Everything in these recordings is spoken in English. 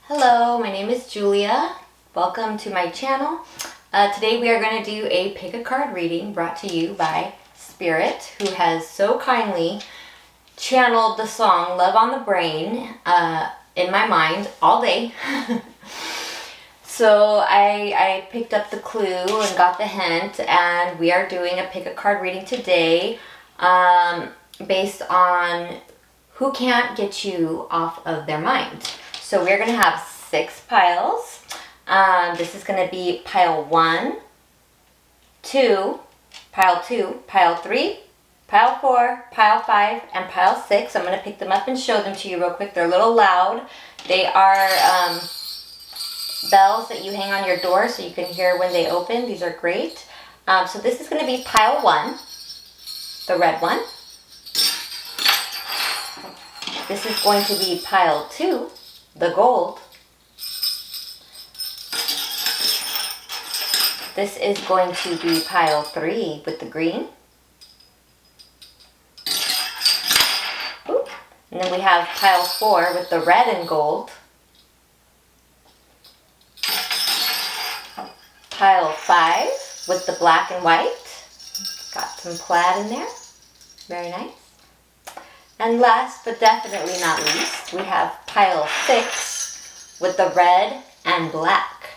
Hello, my name is Julia. Welcome to my channel. Today we are going to do a pick a card reading brought to you by Spirit, who has so kindly channeled the song Love on the Brain in my mind all day. So I picked up the clue and got the hint, and we are doing a pick a card reading today based on who can't get you off of their mind. So we're going to have 6 piles. This is going to be pile 1, 2, pile 2, pile 3, pile 4, pile 5, and pile 6. I'm going to pick them up and show them to you real quick. They're a little loud. They are bells that you hang on your door so you can hear when they open. These are great. So this is going to be pile 1, the red one. This is going to be pile 2, the gold. This is going to be pile 3 with the green. Ooh. And then we have pile 4 with the red and gold. Pile 5 with the black and white. Got some plaid in there. Very nice. And last but definitely not least, we have pile 6 with the red and black.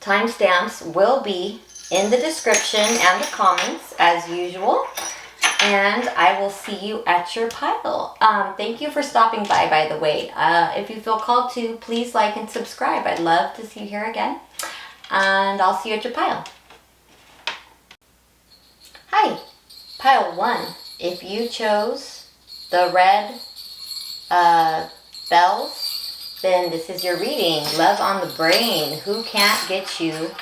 Timestamps will be in the description and the comments as usual. And I will see you at your pile. Thank you for stopping by the way. If you feel called to, please like and subscribe. I'd love to see you here again. And I'll see you at your pile. Hi, pile 1. If you chose the red bells, then this is your reading. Love on the Brain. Who can't get you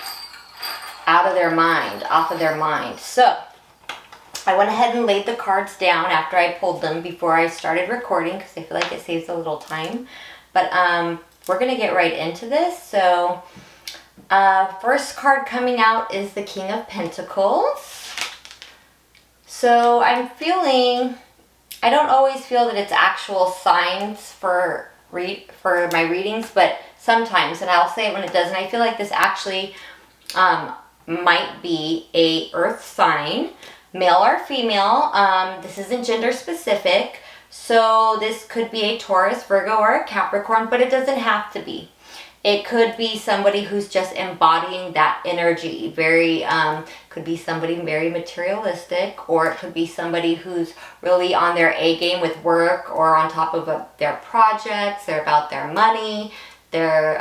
out of their mind, off of their mind? So, I went ahead and laid the cards down after I pulled them before I started recording because I feel like it saves a little time. But we're going to get right into this. So, first card coming out is the King of Pentacles. So I'm feeling, I don't always feel that it's actual signs for my readings, but sometimes, and I'll say it when it does, and I feel like this actually might be a earth sign, male or female. This isn't gender specific, so this could be a Taurus, Virgo, or a Capricorn, but it doesn't have to be. It could be somebody who's just embodying that energy. Could be somebody very materialistic, or it could be somebody who's really on their A game with work or on top of their projects. They're about their money. They're,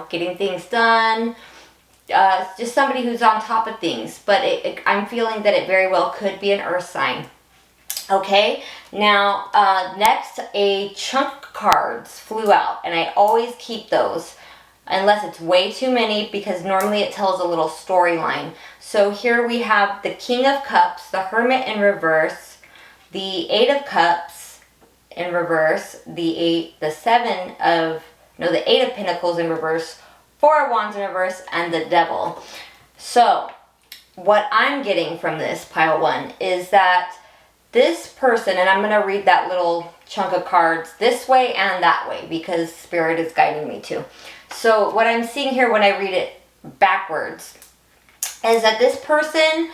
getting things done. Just somebody who's on top of things. But I'm feeling that it very well could be an earth sign. Okay, now next, a chunk of cards flew out, and I always keep those unless it's way too many because normally it tells a little storyline. So here we have the King of Cups, the Hermit in reverse, the Eight of Cups in reverse, the Eight of Pentacles in reverse, Four of Wands in reverse, and the Devil. So what I'm getting from this pile 1 is that this person, and I'm going to read that little chunk of cards this way and that way because Spirit is guiding me to. So what I'm seeing here when I read it backwards is that this person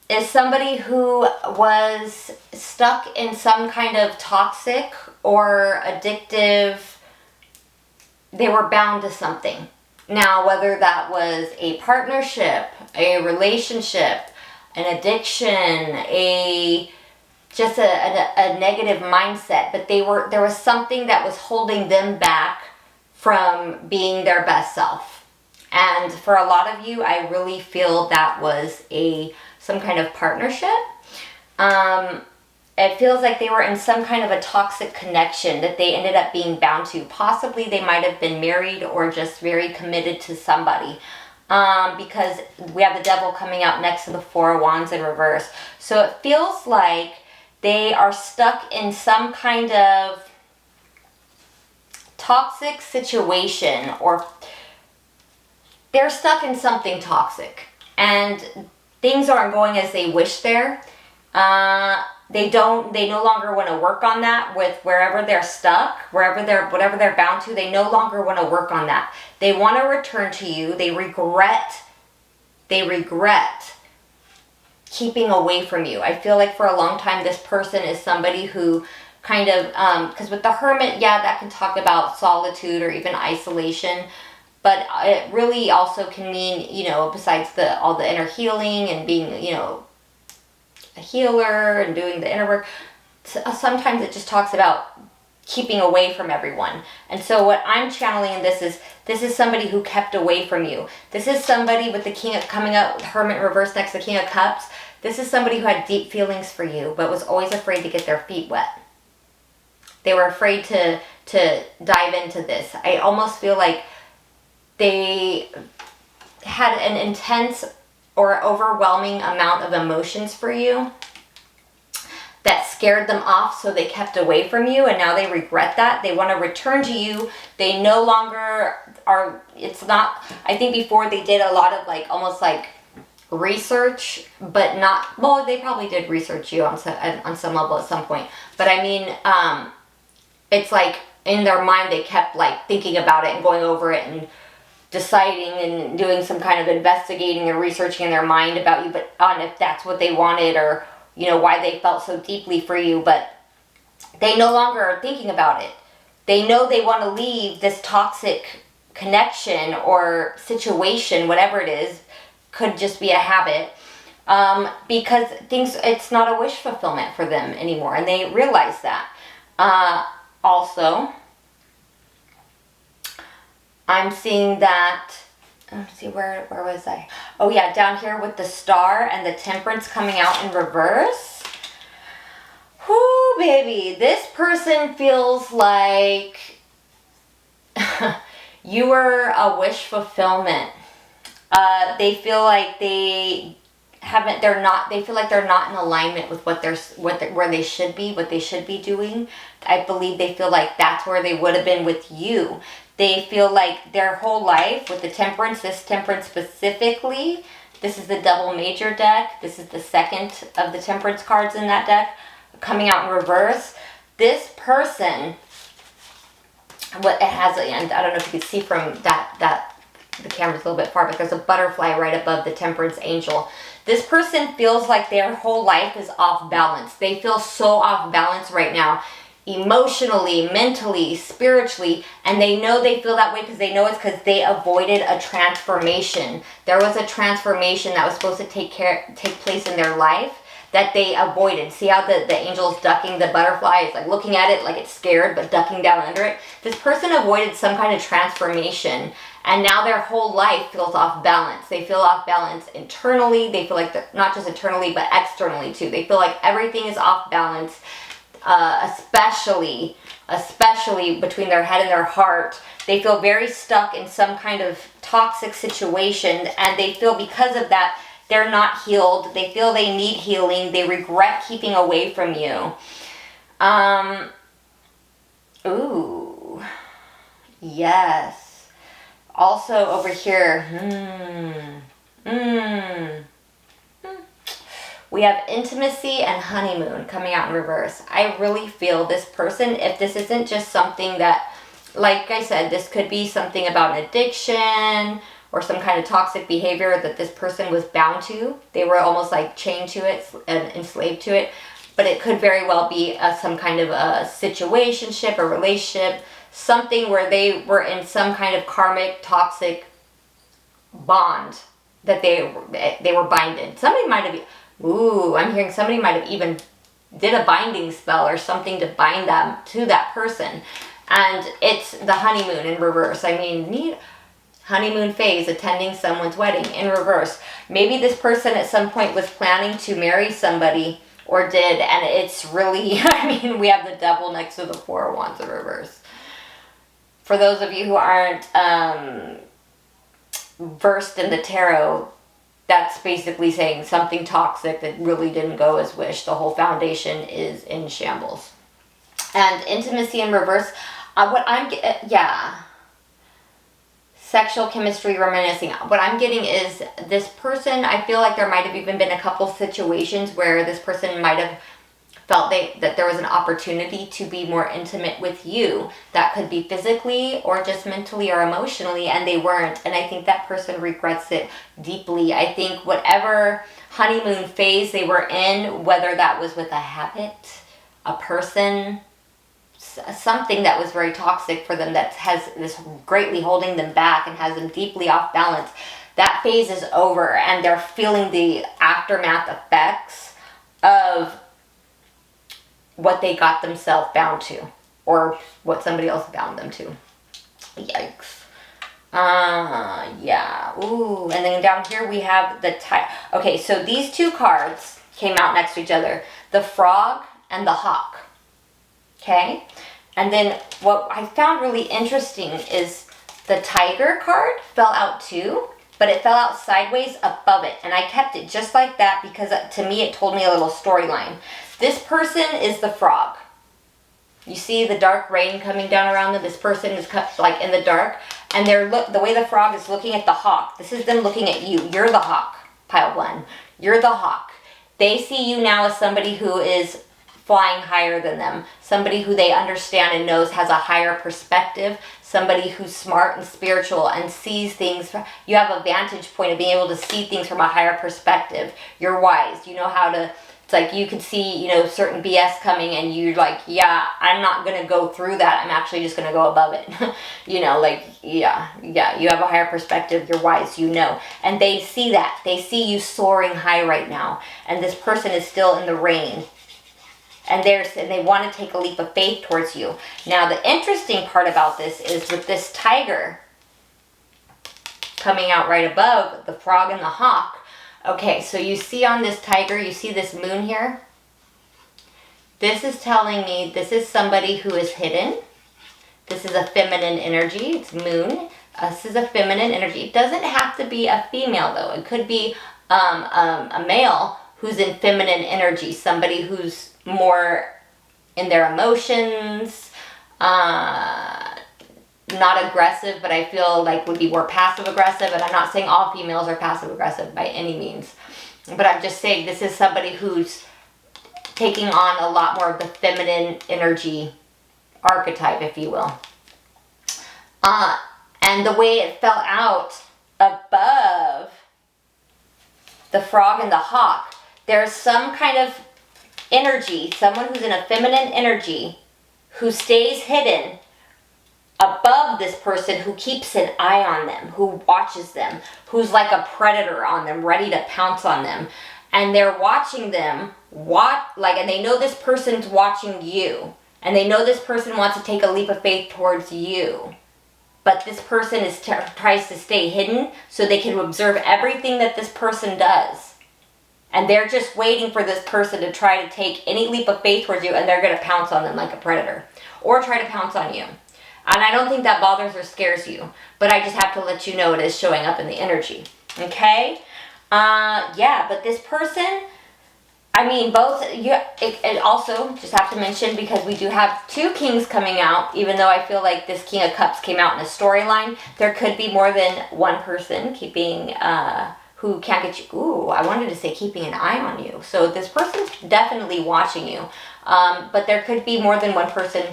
is somebody who was stuck in some kind of toxic or addictive, they were bound to something. Now, whether that was a partnership, a relationship, an addiction, just a negative mindset, but there was something that was holding them back from being their best self. And for a lot of you, I really feel that was some kind of partnership. It feels like they were in some kind of a toxic connection that they ended up being bound to. Possibly they might have been married or just very committed to somebody. Because we have the Devil coming out next to the Four of Wands in reverse. So it feels like they are stuck in some kind of toxic situation, or they're stuck in something toxic and things aren't going as they wish there. they no longer want to work on that with wherever they're stuck, whatever they're bound to, they no longer want to work on that. They want to return to you. They regret keeping away from you. I feel like for a long time, this person is somebody who kind of, because with the Hermit, yeah, that can talk about solitude or even isolation, but it really also can mean, you know, besides all the inner healing and being, you know, a healer and doing the inner work, sometimes it just talks about keeping away from everyone. And so what I'm channeling in this is somebody who kept away from you. This is somebody with the King of, coming up, Hermit reversed next to the King of Cups. This is somebody who had deep feelings for you, but was always afraid to get their feet wet. They were afraid to dive into this. I almost feel like they had an intense or overwhelming amount of emotions for you that scared them off, so they kept away from you, and now they regret that. They want to return to you. They no longer are, it's not, I think before they did a lot of like, almost like research, but not, well, they probably did research you on some level at some point, but I mean, it's like in their mind they kept like thinking about it and going over it and deciding and doing some kind of investigating and researching in their mind about you, but on if that's what they wanted, or, you know, why they felt so deeply for you. But they no longer are thinking about it. They know they want to leave this toxic connection or situation, whatever it is, could just be a habit, because it's not a wish fulfillment for them anymore, and they realize that. Also, I'm seeing that, let's see, where was I? Oh yeah, down here with the Star and the Temperance coming out in reverse. Whoo, baby, this person feels like you were a wish fulfillment. They feel like they feel like they're not in alignment with where they should be, what they should be doing. I believe they feel like that's where they would have been with you. They feel like their whole life with the Temperance, this Temperance specifically, this is the double major deck. This is the second of the Temperance cards in that deck coming out in reverse. This person, what it has, and I don't know if you can see from that the camera's a little bit far, but there's a butterfly right above the Temperance angel. This person feels like their whole life is off balance. They feel so off balance right now, emotionally, mentally, spiritually, and they know they feel that way because they know it's because they avoided a transformation. There was a transformation that was supposed to take place in their life that they avoided. See how the angel's ducking the butterfly? It's like looking at it like it's scared, but ducking down under it. This person avoided some kind of transformation, and now their whole life feels off balance. They feel off balance internally. They feel like, not just internally, but externally too. They feel like everything is off balance, especially between their head and their heart. They feel very stuck in some kind of toxic situation, and they feel because of that, they're not healed. They feel they need healing. They regret keeping away from you. Ooh. Yes. Also over here, we have intimacy and honeymoon coming out in reverse. I really feel this person, if this isn't just something that, like I said, this could be something about an addiction or some kind of toxic behavior that this person was bound to. They were almost like chained to it and enslaved to it. But it could very well be some kind of a situationship, a relationship, something where they were in some kind of karmic, toxic bond that they were binded. Somebody might have, I'm hearing somebody might have even did a binding spell or something to bind them to that person. And it's the honeymoon in reverse. I mean, neat honeymoon phase, attending someone's wedding in reverse. Maybe this person at some point was planning to marry somebody or did, and it's really, I mean, we have the Devil next to the Four of Wands in reverse. For those of you who aren't versed in the tarot, that's basically saying something toxic that really didn't go as wished. The whole foundation is in shambles. And intimacy in reverse, sexual chemistry reminiscing. What I'm getting is this person, I feel like there might have even been a couple situations where this person might have felt that there was an opportunity to be more intimate with you. That could be physically or just mentally or emotionally, and they weren't. And I think that person regrets it deeply. I think whatever honeymoon phase they were in, whether that was with a habit, a person, something that was very toxic for them, that has this greatly holding them back and has them deeply off balance, that phase is over, and they're feeling the aftermath effects of what they got themselves bound to, or what somebody else bound them to. Yikes. Yeah. Ooh. And then down here we have the okay, so these two cards came out next to each other. The frog and the hawk. Okay? And then what I found really interesting is the tiger card fell out too, but it fell out sideways above it. And I kept it just like that because to me it told me a little storyline. This person is the frog. You see the dark rain coming down around them? This person is like in the dark. And the way the frog is looking at the hawk, this is them looking at you. You're the hawk, pile one. You're the hawk. They see you now as somebody who is flying higher than them. Somebody who they understand and knows has a higher perspective. Somebody who's smart and spiritual and sees things. You have a vantage point of being able to see things from a higher perspective. You're wise. You know how to... It's like you could see, certain BS coming and you're like, yeah, I'm not going to go through that. I'm actually just going to go above it. Yeah, you have a higher perspective. You're wise, And they see that. They see you soaring high right now. And this person is still in the rain. And they want to take a leap of faith towards you. Now, the interesting part about this is with this tiger coming out right above the frog and the hawk. Okay, so you see on this tiger, you see this moon here? This is telling me this is somebody who is hidden. This is a feminine energy. It's moon. This is a feminine energy. It doesn't have to be a female, though. It could be a male who's in feminine energy. Somebody who's more in their emotions, not aggressive, but I feel like would be more passive aggressive. And I'm not saying all females are passive aggressive by any means, but I'm just saying this is somebody who's taking on a lot more of the feminine energy archetype, if you will. And the way it fell out above the frog and the hawk, there's some kind of energy, someone who's in a feminine energy who stays hidden above this person, who keeps an eye on them, who watches them, who's like a predator on them, ready to pounce on them. And they're watching them, and they know this person's watching you. And they know this person wants to take a leap of faith towards you. But this person tries to stay hidden so they can observe everything that this person does. And they're just waiting for this person to try to take any leap of faith towards you, and they're going to pounce on them like a predator. Or try to pounce on you. And I don't think that bothers or scares you. But I just have to let you know it is showing up in the energy. Okay? Yeah, but this person... it also, just have to mention, because we do have two kings coming out, even though I feel like this King of Cups came out in a storyline, there could be more than one person keeping, who can't get you, I wanted to say keeping an eye on you. So this person's definitely watching you, but there could be more than one person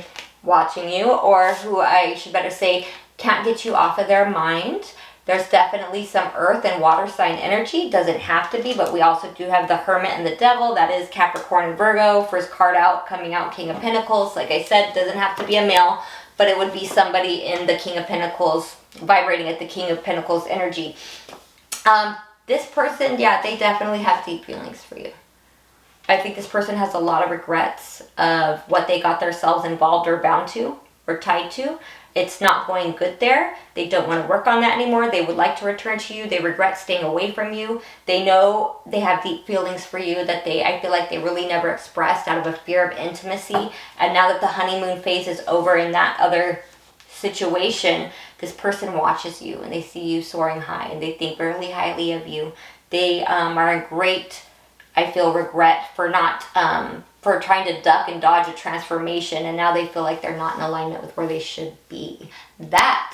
watching you, or who I should better say, can't get you off of their mind. There's definitely some earth and water sign energy. Doesn't have to be, but we also do have the Hermit and the Devil. That is Capricorn and Virgo. First card out, coming out, King of Pentacles. Like I said, doesn't have to be a male, but it would be somebody in the King of Pentacles, vibrating at the King of Pentacles energy. This person, yeah, they definitely have deep feelings for you. I think this person has a lot of regrets of what they got themselves involved or bound to or tied to. It's not going good there. They don't want to work on that anymore. They would like to return to you. They regret staying away from you. They know they have deep feelings for you that I feel like they really never expressed out of a fear of intimacy. And now that the honeymoon phase is over in that other situation, this person watches you and they see you soaring high and they think really highly of you. They are in great, I feel, regret for not... for trying to duck and dodge a transformation, and now they feel like they're not in alignment with where they should be. That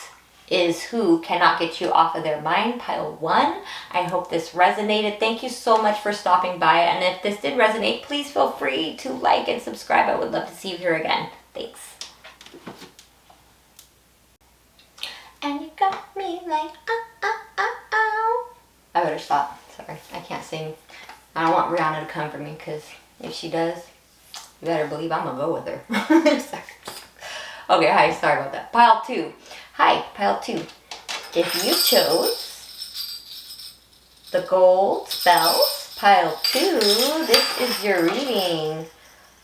is who cannot get you off of their mind, pile 1. I hope this resonated. Thank you so much for stopping by. And if this did resonate, please feel free to like and subscribe. I would love to see you here again. Thanks. And you got me like, I better stop. Sorry, I can't sing. I don't want Rihanna to come for me, because if she does, you better believe I'm going to go with her. Sorry. Okay, hi, sorry about that. Pile 2. Hi, pile 2. If you chose the gold spells, pile 2, this is your reading.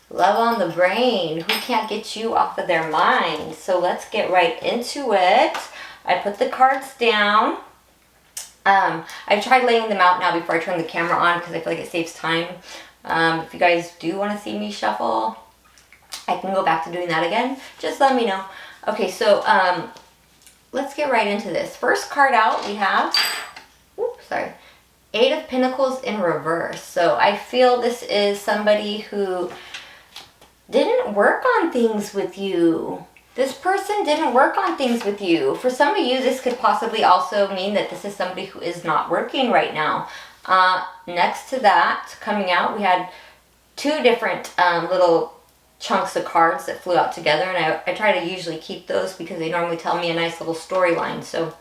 Love on the brain. Who can't get you off of their mind? So let's get right into it. I put the cards down. I've tried laying them out now before I turn the camera on because I feel like it saves time. If you guys do want to see me shuffle, I can go back to doing that again. Just let me know. Okay, so let's get right into this. First card out we have, Eight of Pentacles in reverse. So I feel this is somebody who didn't work on things with you. This person didn't work on things with you. For some of you, this could possibly also mean that this is somebody who is not working right now. Next to that, coming out, we had 2 different little chunks of cards that flew out together. And I try to usually keep those because they normally tell me a nice little storyline. So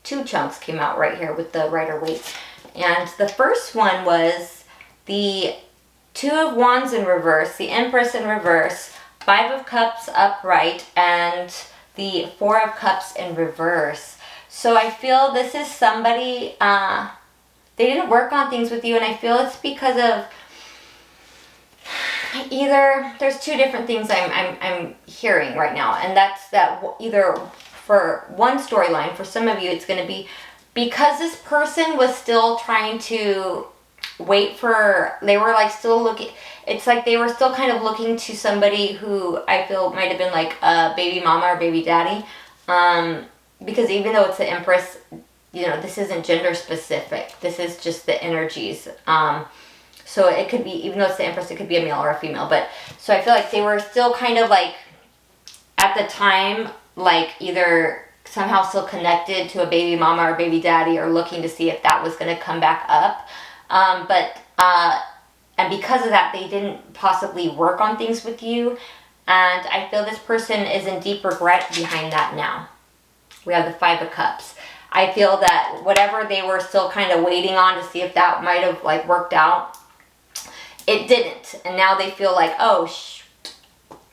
2 chunks came out right here with the Rider-Waite. And the first one was the 2 of Wands in reverse, the Empress in reverse, 5 of Cups upright, and the 4 of Cups in reverse. So I feel this is somebody, they didn't work on things with you, and I feel it's because of either, there's 2 different things I'm hearing right now, and that's that either for one storyline, for some of you, it's going to be because this person was still trying to wait for, they were like still looking, it's like they were still kind of looking to somebody who I feel might have been like a baby mama or baby daddy, because even though it's the Empress, you know, this isn't gender specific, this is just the energies, so it could be, even though it's the Empress, it could be a male or a female, but so I feel like they were still kind of like at the time, like either somehow still connected to a baby mama or baby daddy, or looking to see if that was going to come back up. And because of that, they didn't possibly work on things with you. And I feel this person is in deep regret behind that now. We have the 5 of Cups. I feel that whatever they were still kind of waiting on to see if that might have like worked out, it didn't. And now they feel like, oh,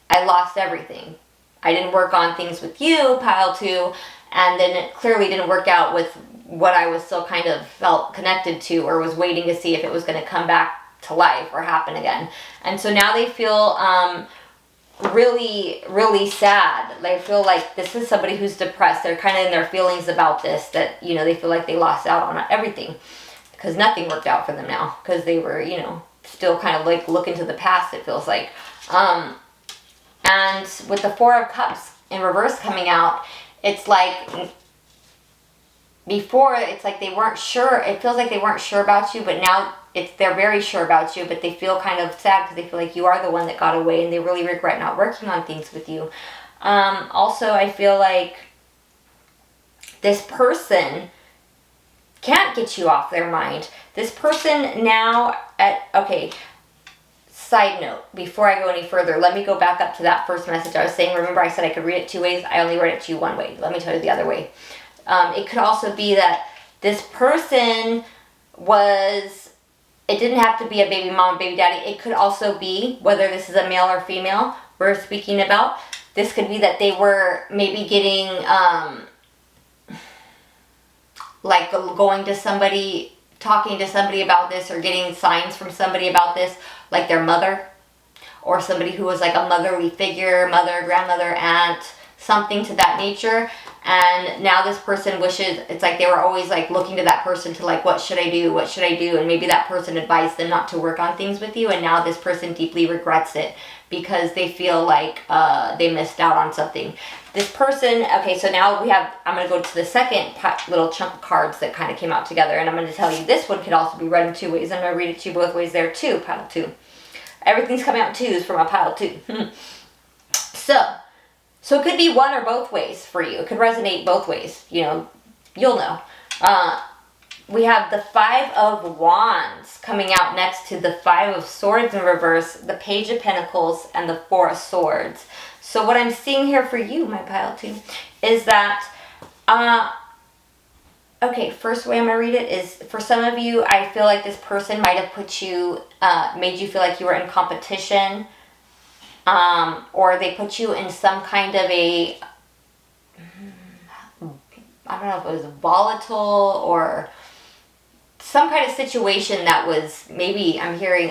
I lost everything. I didn't work on things with you, pile 2, and then it clearly didn't work out with what I was still kind of felt connected to, or was waiting to see if it was going to come back to life or happen again. And so now they feel really, really sad. They feel like this is somebody who's depressed. They're kind of in their feelings about this, that, you know, they feel like they lost out on everything because nothing worked out for them now, because they were, you know, still kind of like looking to the past, it feels like. And with the 4 of Cups in reverse coming out, it's like before, it's like they weren't sure. It feels like they weren't sure about you, but now they're very sure about you, but they feel kind of sad because they feel like you are the one that got away, and they really regret not working on things with you. Also, I feel like this person can't get you off their mind. This person now side note, before I go any further, let me go back up to that first message I was saying. Remember I said I could read it 2 ways? I only read it to you 1 way. Let me tell you the other way. It could also be that this person was, it didn't have to be a baby mom, baby daddy. It could also be, whether this is a male or female we're speaking about, this could be that they were maybe getting, like going to somebody, talking to somebody about this, or getting signs from somebody about this, like their mother, or somebody who was like a motherly figure, mother, grandmother, aunt, something to that nature. And now this person wishes, it's like they were always like looking to that person to like, what should I do? What should I do? And maybe that person advised them not to work on things with you. And now this person deeply regrets it because they feel like they missed out on something. This person, okay, so now we have, I'm going to go to the second little chunk of cards that kind of came out together. And I'm going to tell you this one could also be read in 2 ways. I'm going to read it to you both ways there too, pile 2. Everything's coming out in 2s from a pile 2. So, So it could be one or both ways for you. It could resonate both ways. You know, you'll know. We have the Five of Wands coming out next to the Five of Swords in reverse, the Page of Pentacles, and the Four of Swords. So what I'm seeing here for you, my pile too, is that, okay, first way I'm going to read it is, for some of you, I feel like this person might have put you, made you feel like you were in competition, or they put you in some kind of a, I don't know if it was volatile or some kind of situation that was maybe, I'm hearing,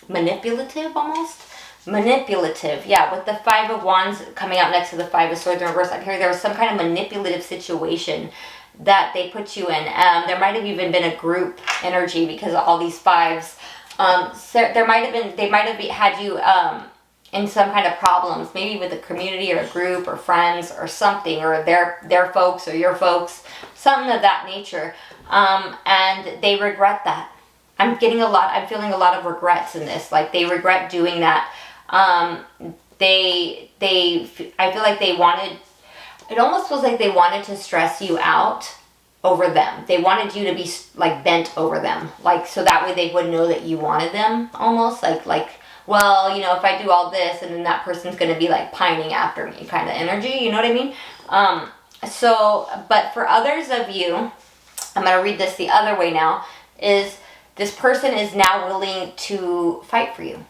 manipulative almost. Manipulative, yeah, with the Five of Wands coming out next to the Five of Swords in reverse, I'm hearing there was some kind of manipulative situation that they put you in. There might have even been a group energy because of all these fives. So there might have been, they might have had you in some kind of problems, maybe with a community or a group or friends or something, or their folks or your folks, something of that nature. And they regret that. I'm feeling a lot of regrets in this. Like, they regret doing that. I feel like they wanted, it almost feels like they wanted to stress you out over them. They wanted you to be like bent over them. Like, so that way they would know that you wanted them, almost like, well, you know, if I do all this and then that person's going to be like pining after me kind of energy, you know what I mean? But for others of you, I'm going to read this the other way now, is this person is now willing to fight for you.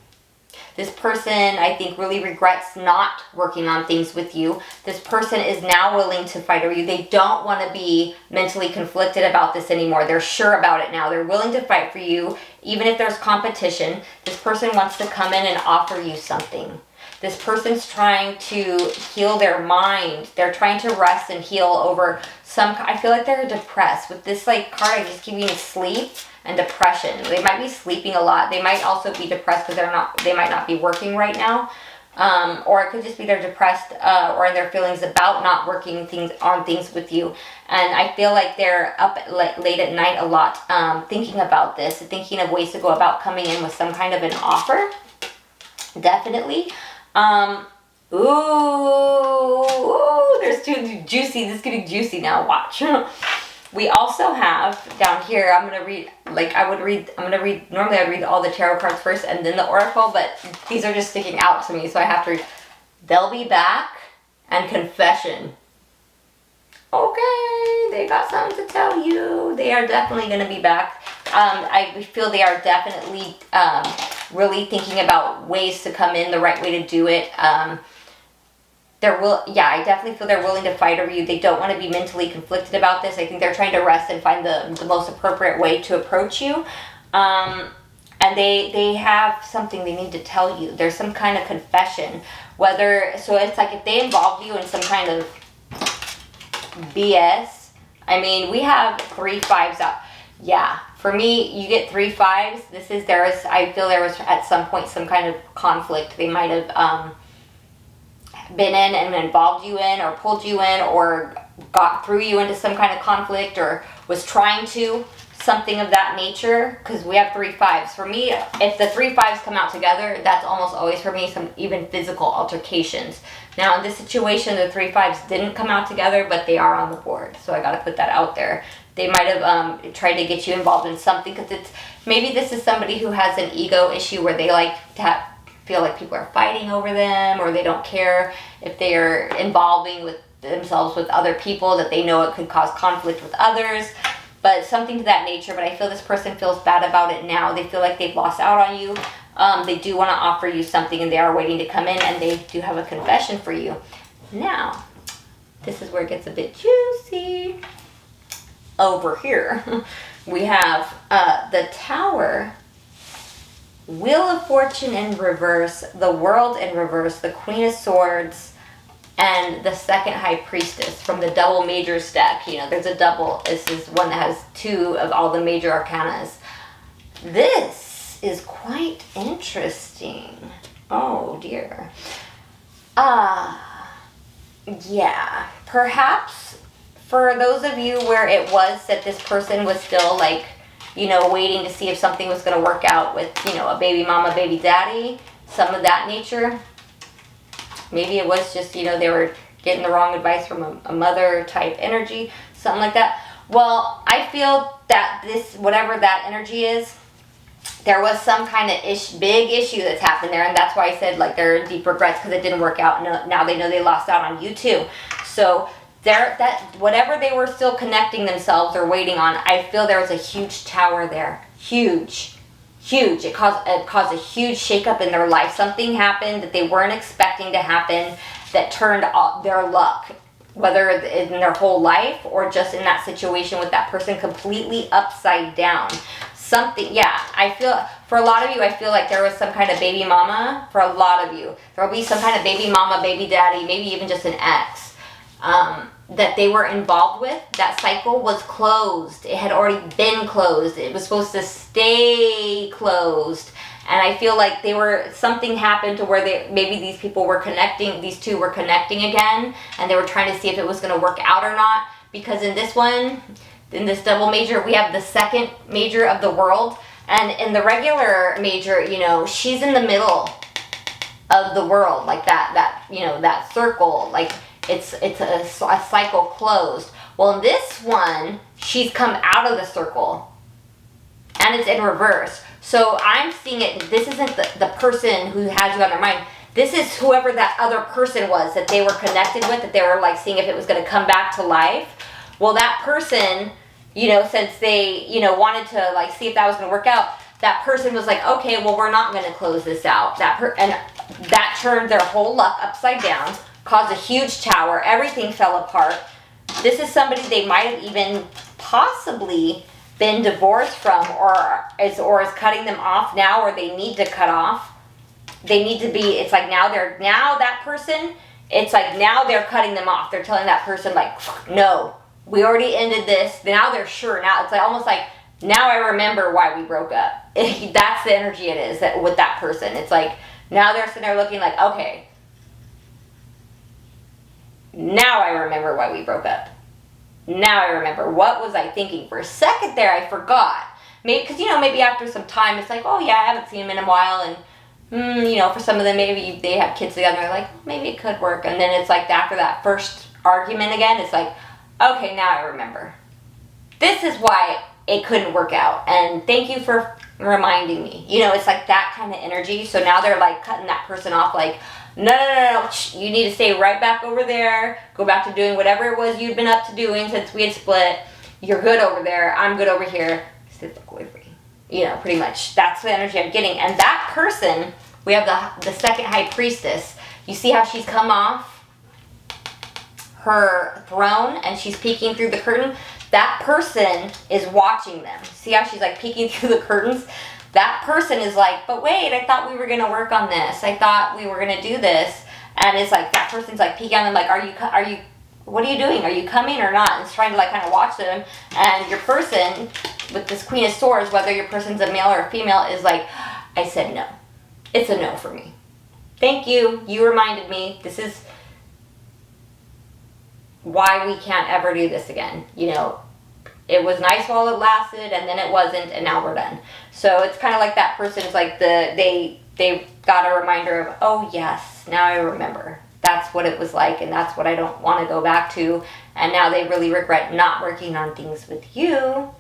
This person, I think, really regrets not working on things with you. This person is now willing to fight over you. They don't want to be mentally conflicted about this anymore. They're sure about it now. They're willing to fight for you, even if there's competition. This person wants to come in and offer you something. This person's trying to heal their mind. They're trying to rest and heal over I feel like they're depressed. With this like card, I just keep getting sleep and depression. They might be sleeping a lot. They might also be depressed because they might not be working right now. Or it could just be they're depressed or in their feelings about not working on things with you. And I feel like they're up late at night a lot thinking about this, thinking of ways to go about coming in with some kind of an offer. Definitely. Ooh, there's too juicy. This is getting juicy now. Watch. We also have down here, normally I'd read all the tarot cards first and then the oracle, but these are just sticking out to me, so I have to read. They'll be back and confession. Okay, they got something to tell you. They are definitely going to be back. I feel they are definitely really thinking about ways to come in, the right way to do it. I definitely feel they're willing to fight over you. They don't want to be mentally conflicted about this. I think they're trying to rest and find the most appropriate way to approach you. And they have something they need to tell you. There's some kind of confession. So it's like if they involve you in some kind of BS. I mean, we have 3 5s out. Yeah, for me, you get 3 5s. I feel there was at some point some kind of conflict. They might have been in and involved you in, or pulled you in, or threw you into some kind of conflict, or was trying to, something of that nature, because we have 3 5s. For me, if the 3 5s come out together, that's almost always for me some even physical altercations. Now in this situation, the 3 5s didn't come out together, but they are on the board, so I got to put that out there. They might have tried to get you involved in something, because maybe this is somebody who has an ego issue where they like to feel like people are fighting over them, or they don't care if they are involving with themselves with other people, that they know it could cause conflict with others, but something to that nature. But I feel this person feels bad about it now. They feel like they've lost out on you. They do want to offer you something, and they are waiting to come in, and they do have a confession for you. Now, this is where it gets a bit juicy. Over here, we have the Tower, Wheel of Fortune in reverse, the World in reverse, the Queen of Swords, and the Second High Priestess from the double major stack. You know, there's a double. This is one that has 2 of all the major arcanas. This is quite interesting. Oh dear. Yeah, perhaps for those of you where it was that this person was still like, you know, waiting to see if something was going to work out with, you know, a baby mama, baby daddy, some of that nature. Maybe it was just, they were getting the wrong advice from a mother type energy, something like that. Well, I feel that whatever that energy is, there was some kind of big issue that's happened there, and that's why I said like there are deep regrets because it didn't work out. Now they know they lost out on you too. So whatever they were still connecting themselves or waiting on, I feel there was a huge tower there, huge. It caused a huge shakeup in their life. Something happened that they weren't expecting to happen that turned their luck, whether in their whole life or just in that situation with that person, completely upside down. I feel, for a lot of you, I feel like there was some kind of baby mama. For a lot of you, there will be some kind of baby mama, baby daddy, maybe even just an ex, that they were involved with. That cycle was closed. It had already been closed. It was supposed to stay closed. And I feel like something happened to where maybe these two were connecting again, and they were trying to see if it was going to work out or not. Because in this double major, we have the second major of the world. And in the regular major, she's in the middle of the world, like that circle, like it's a cycle closed. Well, in this one, she's come out of the circle, and it's in reverse. So I'm seeing it, this isn't the person who has you on their mind. This is whoever that other person was that they were connected with, that they were like seeing if it was going to come back to life. Well, that person, since they, wanted to like see if that was going to work out, that person was like, okay, well, we're not going to close this out. And that turned their whole luck upside down, caused a huge tower. Everything fell apart. This is somebody they might have even possibly been divorced from, or is cutting them off now, or they need to cut off. They need to be, it's like now that person, it's like now they're cutting them off. They're telling that person like, no, we already ended this. Now they're sure. Now it's like almost like, now I remember why we broke up. That's the energy it is with that person. It's like, now they're sitting there looking like, okay, now I remember why we broke up. Now I remember. What was I thinking? For a second there, I forgot. Maybe because maybe after some time, it's like, oh yeah, I haven't seen him in a while, and for some of them, maybe they have kids together. They're like, maybe it could work, and then it's like after that first argument again, it's like, okay, now I remember. This is why it couldn't work out, and thank you for reminding me. It's like that kind of energy. So now they're like cutting that person off, like, no, you need to stay right back over there. Go back to doing whatever it was you'd been up to doing since we had split. You're good over there. I'm good over here. Stay away from me. Pretty much. That's the energy I'm getting. And that person, we have the second high priestess. You see how she's come off her throne and she's peeking through the curtain? That person is watching them. See how she's like peeking through the curtains? That person is like, but wait, I thought we were going to work on this. I thought we were going to do this. And it's like, that person's like peeking on them like, what are you doing? Are you coming or not? And it's trying to like kind of watch them. And your person with this Queen of Swords, whether your person's a male or a female, is like, I said no. It's a no for me. Thank you. You reminded me. This is why we can't ever do this again. It was nice while it lasted, and then it wasn't, and now we're done. So it's kind of like that person is like they got a reminder of, oh yes, now I remember. That's what it was like, and that's what I don't want to go back to. And now they really regret not working on things with you.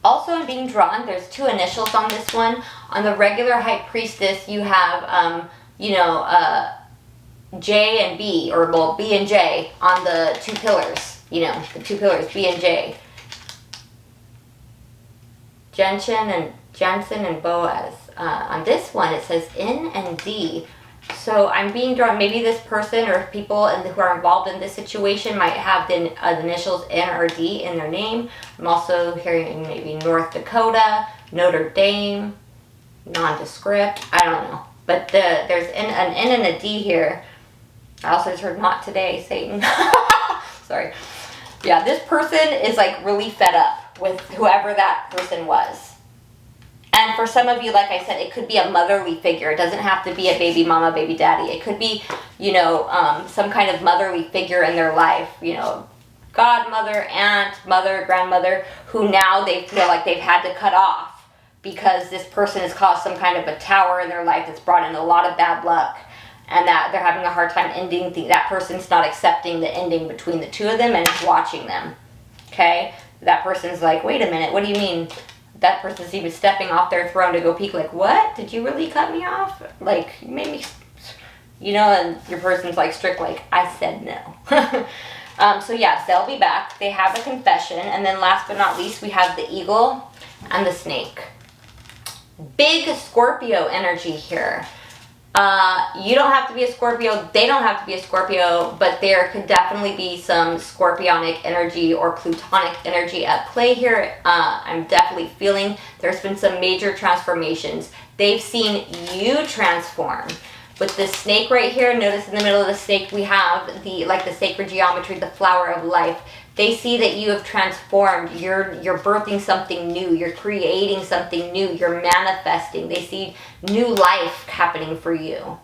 Also, in being drawn, there's two initials on this one. On the regular High Priestess, you have, J and B, or well, B and J on the two pillars. The two pillars, B and J. Jensen and Boaz. On this one, it says N and D. So I'm being drawn, maybe this person or people who are involved in this situation might have the initials N or D in their name. I'm also hearing maybe North Dakota, Notre Dame, nondescript. I don't know. But there's an N and a D here. I also just heard not today, Satan. Sorry. Yeah, this person is like really fed up with whoever that person was. And for some of you, like I said, it could be a motherly figure. It doesn't have to be a baby mama, baby daddy. It could be, some kind of motherly figure in their life. Godmother, aunt, mother, grandmother, who now they feel like they've had to cut off because this person has caused some kind of a tower in their life that's brought in a lot of bad luck, and that they're having a hard time ending that person's not accepting the ending between the two of them and is watching them. Okay? That person's like, wait a minute, what do you mean? That person's even stepping off their throne to go peek, like, what? Did you really cut me off? Like, you made me, and your person's like strict, like, I said no. So yes, they'll be back. They have a confession. And then last but not least, we have the eagle and the snake. Big Scorpio energy here. You don't have to be a Scorpio. They don't have to be a Scorpio, but there could definitely be some Scorpionic energy or Plutonic energy at play here. I'm definitely feeling there's been some major transformations. They've seen you transform. With this snake right here, notice in the middle of the snake we have the sacred geometry, the flower of life. They see that you have transformed. You're birthing something new. You're creating something new. You're manifesting. They see new life happening for you.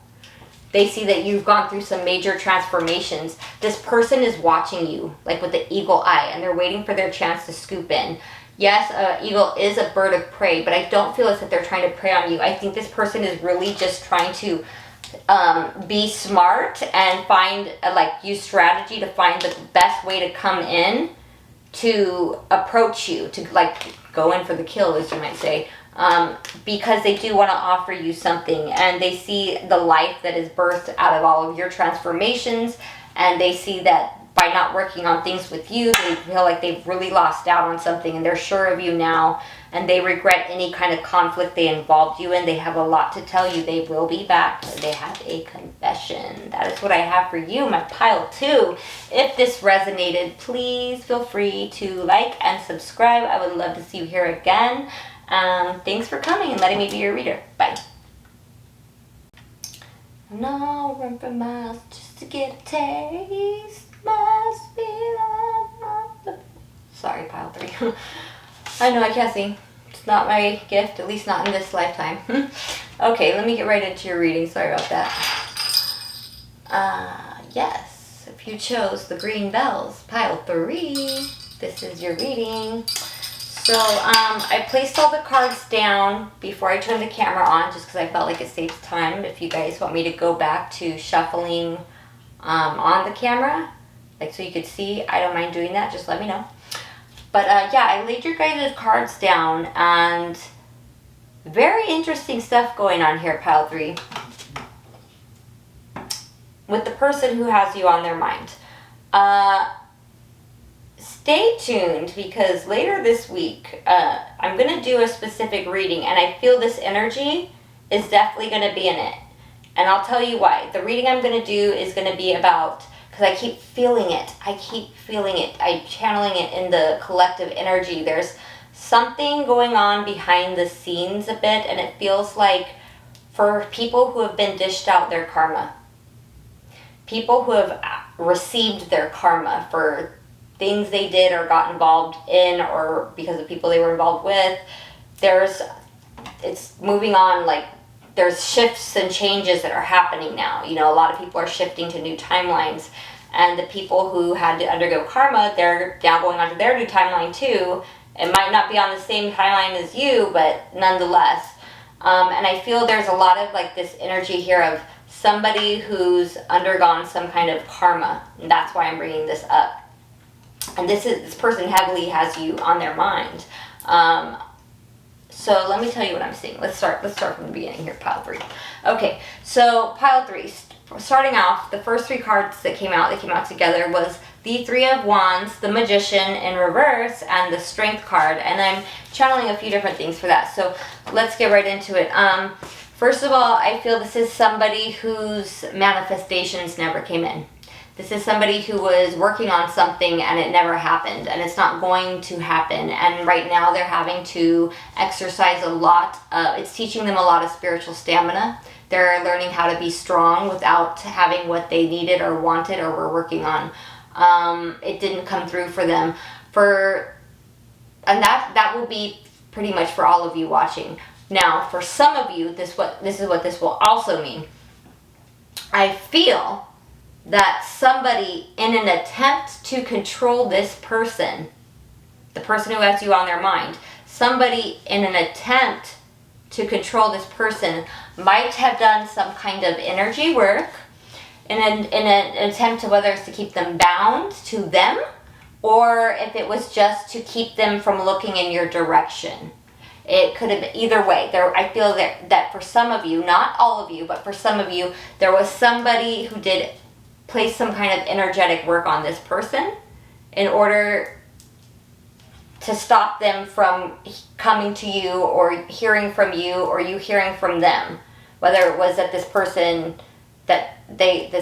They see that you've gone through some major transformations. This person is watching you, like with the eagle eye, and they're waiting for their chance to scoop in. Yes, eagle is a bird of prey, but I don't feel as if they're trying to prey on you. I think this person is really just trying to be smart and use strategy to find the best way to come in to approach you, to like go in for the kill, as you might say, because they do want to offer you something, and they see the life that is birthed out of all of your transformations, and they see that by not working on things with you, they feel like they've really lost out on something, and they're sure of you now, and they regret any kind of conflict they involved you in. They have a lot to tell you. They will be back. They have a confession. That is what I have for you, my pile 2. If this resonated, please feel free to like and subscribe. I would love to see you here again. Thanks for coming and letting me be your reader. Bye. No, run for miles just to get a taste. Must be love. Sorry, pile 3. I know I can't sing. It's not my gift, at least not in this lifetime. Okay, let me get right into your reading. Sorry about that. Yes, if you chose the green bells, pile 3, this is your reading. So, I placed all the cards down before I turned the camera on, just because I felt like it saves time. If you guys want me to go back to shuffling on the camera, like so you could see, I don't mind doing that. Just let me know. But yeah, I laid your guys' cards down, and very interesting stuff going on here, pile 3. With the person who has you on their mind. Stay tuned, because later this week, I'm going to do a specific reading, and I feel this energy is definitely going to be in it. And I'll tell you why. The reading I'm going to do is going to be about, because I keep feeling it. I'm channeling it in the collective energy. There's something going on behind the scenes a bit, and it feels like for people who have been dished out their karma, people who have received their karma for things they did or got involved in, or because of people they were involved with, it's moving on, like there's shifts and changes that are happening now. You know, a lot of people are shifting to new timelines, and the people who had to undergo karma, they're now going on to their new timeline too. It might not be on the same timeline as you, but nonetheless. And I feel there's a lot of like this energy here of somebody who's undergone some kind of karma, and that's why I'm bringing this up. And this person heavily has you on their mind. So let me tell you what I'm seeing. Let's start from the beginning here, pile 3. Okay, so pile 3. Starting off, the first 3 cards that came out together was the 3 of Wands, the Magician in reverse, and the Strength card. And I'm channeling a few different things for that. So let's get right into it. First of all, I feel this is somebody whose manifestations never came in. This is somebody who was working on something and it never happened, and it's not going to happen. And right now they're having to exercise a lot. It's teaching them a lot of spiritual stamina. They're learning how to be strong without having what they needed or wanted or were working on. It didn't come through for them. And that will be pretty much for all of you watching. Now, for some of you, this is what this will also mean. I feel that somebody, in an attempt to control this person, the person who has you on their mind, somebody in an attempt to control this person might have done some kind of energy work in an attempt to whether it's to keep them bound to them, or if it was just to keep them from looking in your direction. It could have been either way. I feel that for some of you, not all of you, but for some of you, there was somebody who did place some kind of energetic work on this person in order to stop them from coming to you or hearing from you or you hearing from them. Whether it was that this person, that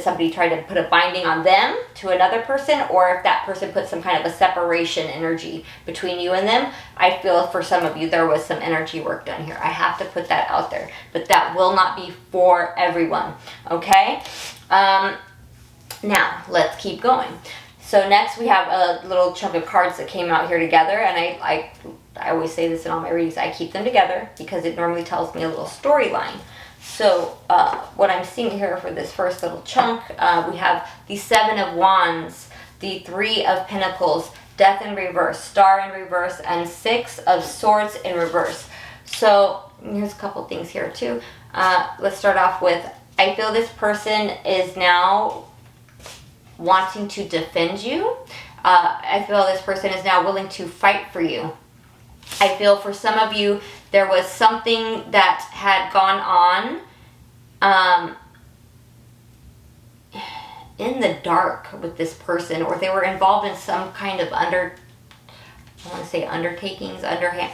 somebody tried to put a binding on them to another person, or if that person put some kind of a separation energy between you and them. I feel for some of you there was some energy work done here. I have to put that out there. But that will not be for everyone. Okay? Now, let's keep going. So next we have a little chunk of cards that came out here together, and I always say this in all my readings, I keep them together because it normally tells me a little storyline. So what I'm seeing here for this first little chunk, we have the Seven of Wands, the Three of Pentacles, Death in reverse, Star in reverse, and Six of Swords in reverse. So here's a couple things here too. Let's start off with, I feel this person is now wanting to defend you. I feel this person is now willing to fight for you. I feel for some of you, there was something that had gone on in the dark with this person, or they were involved in some kind of undertakings,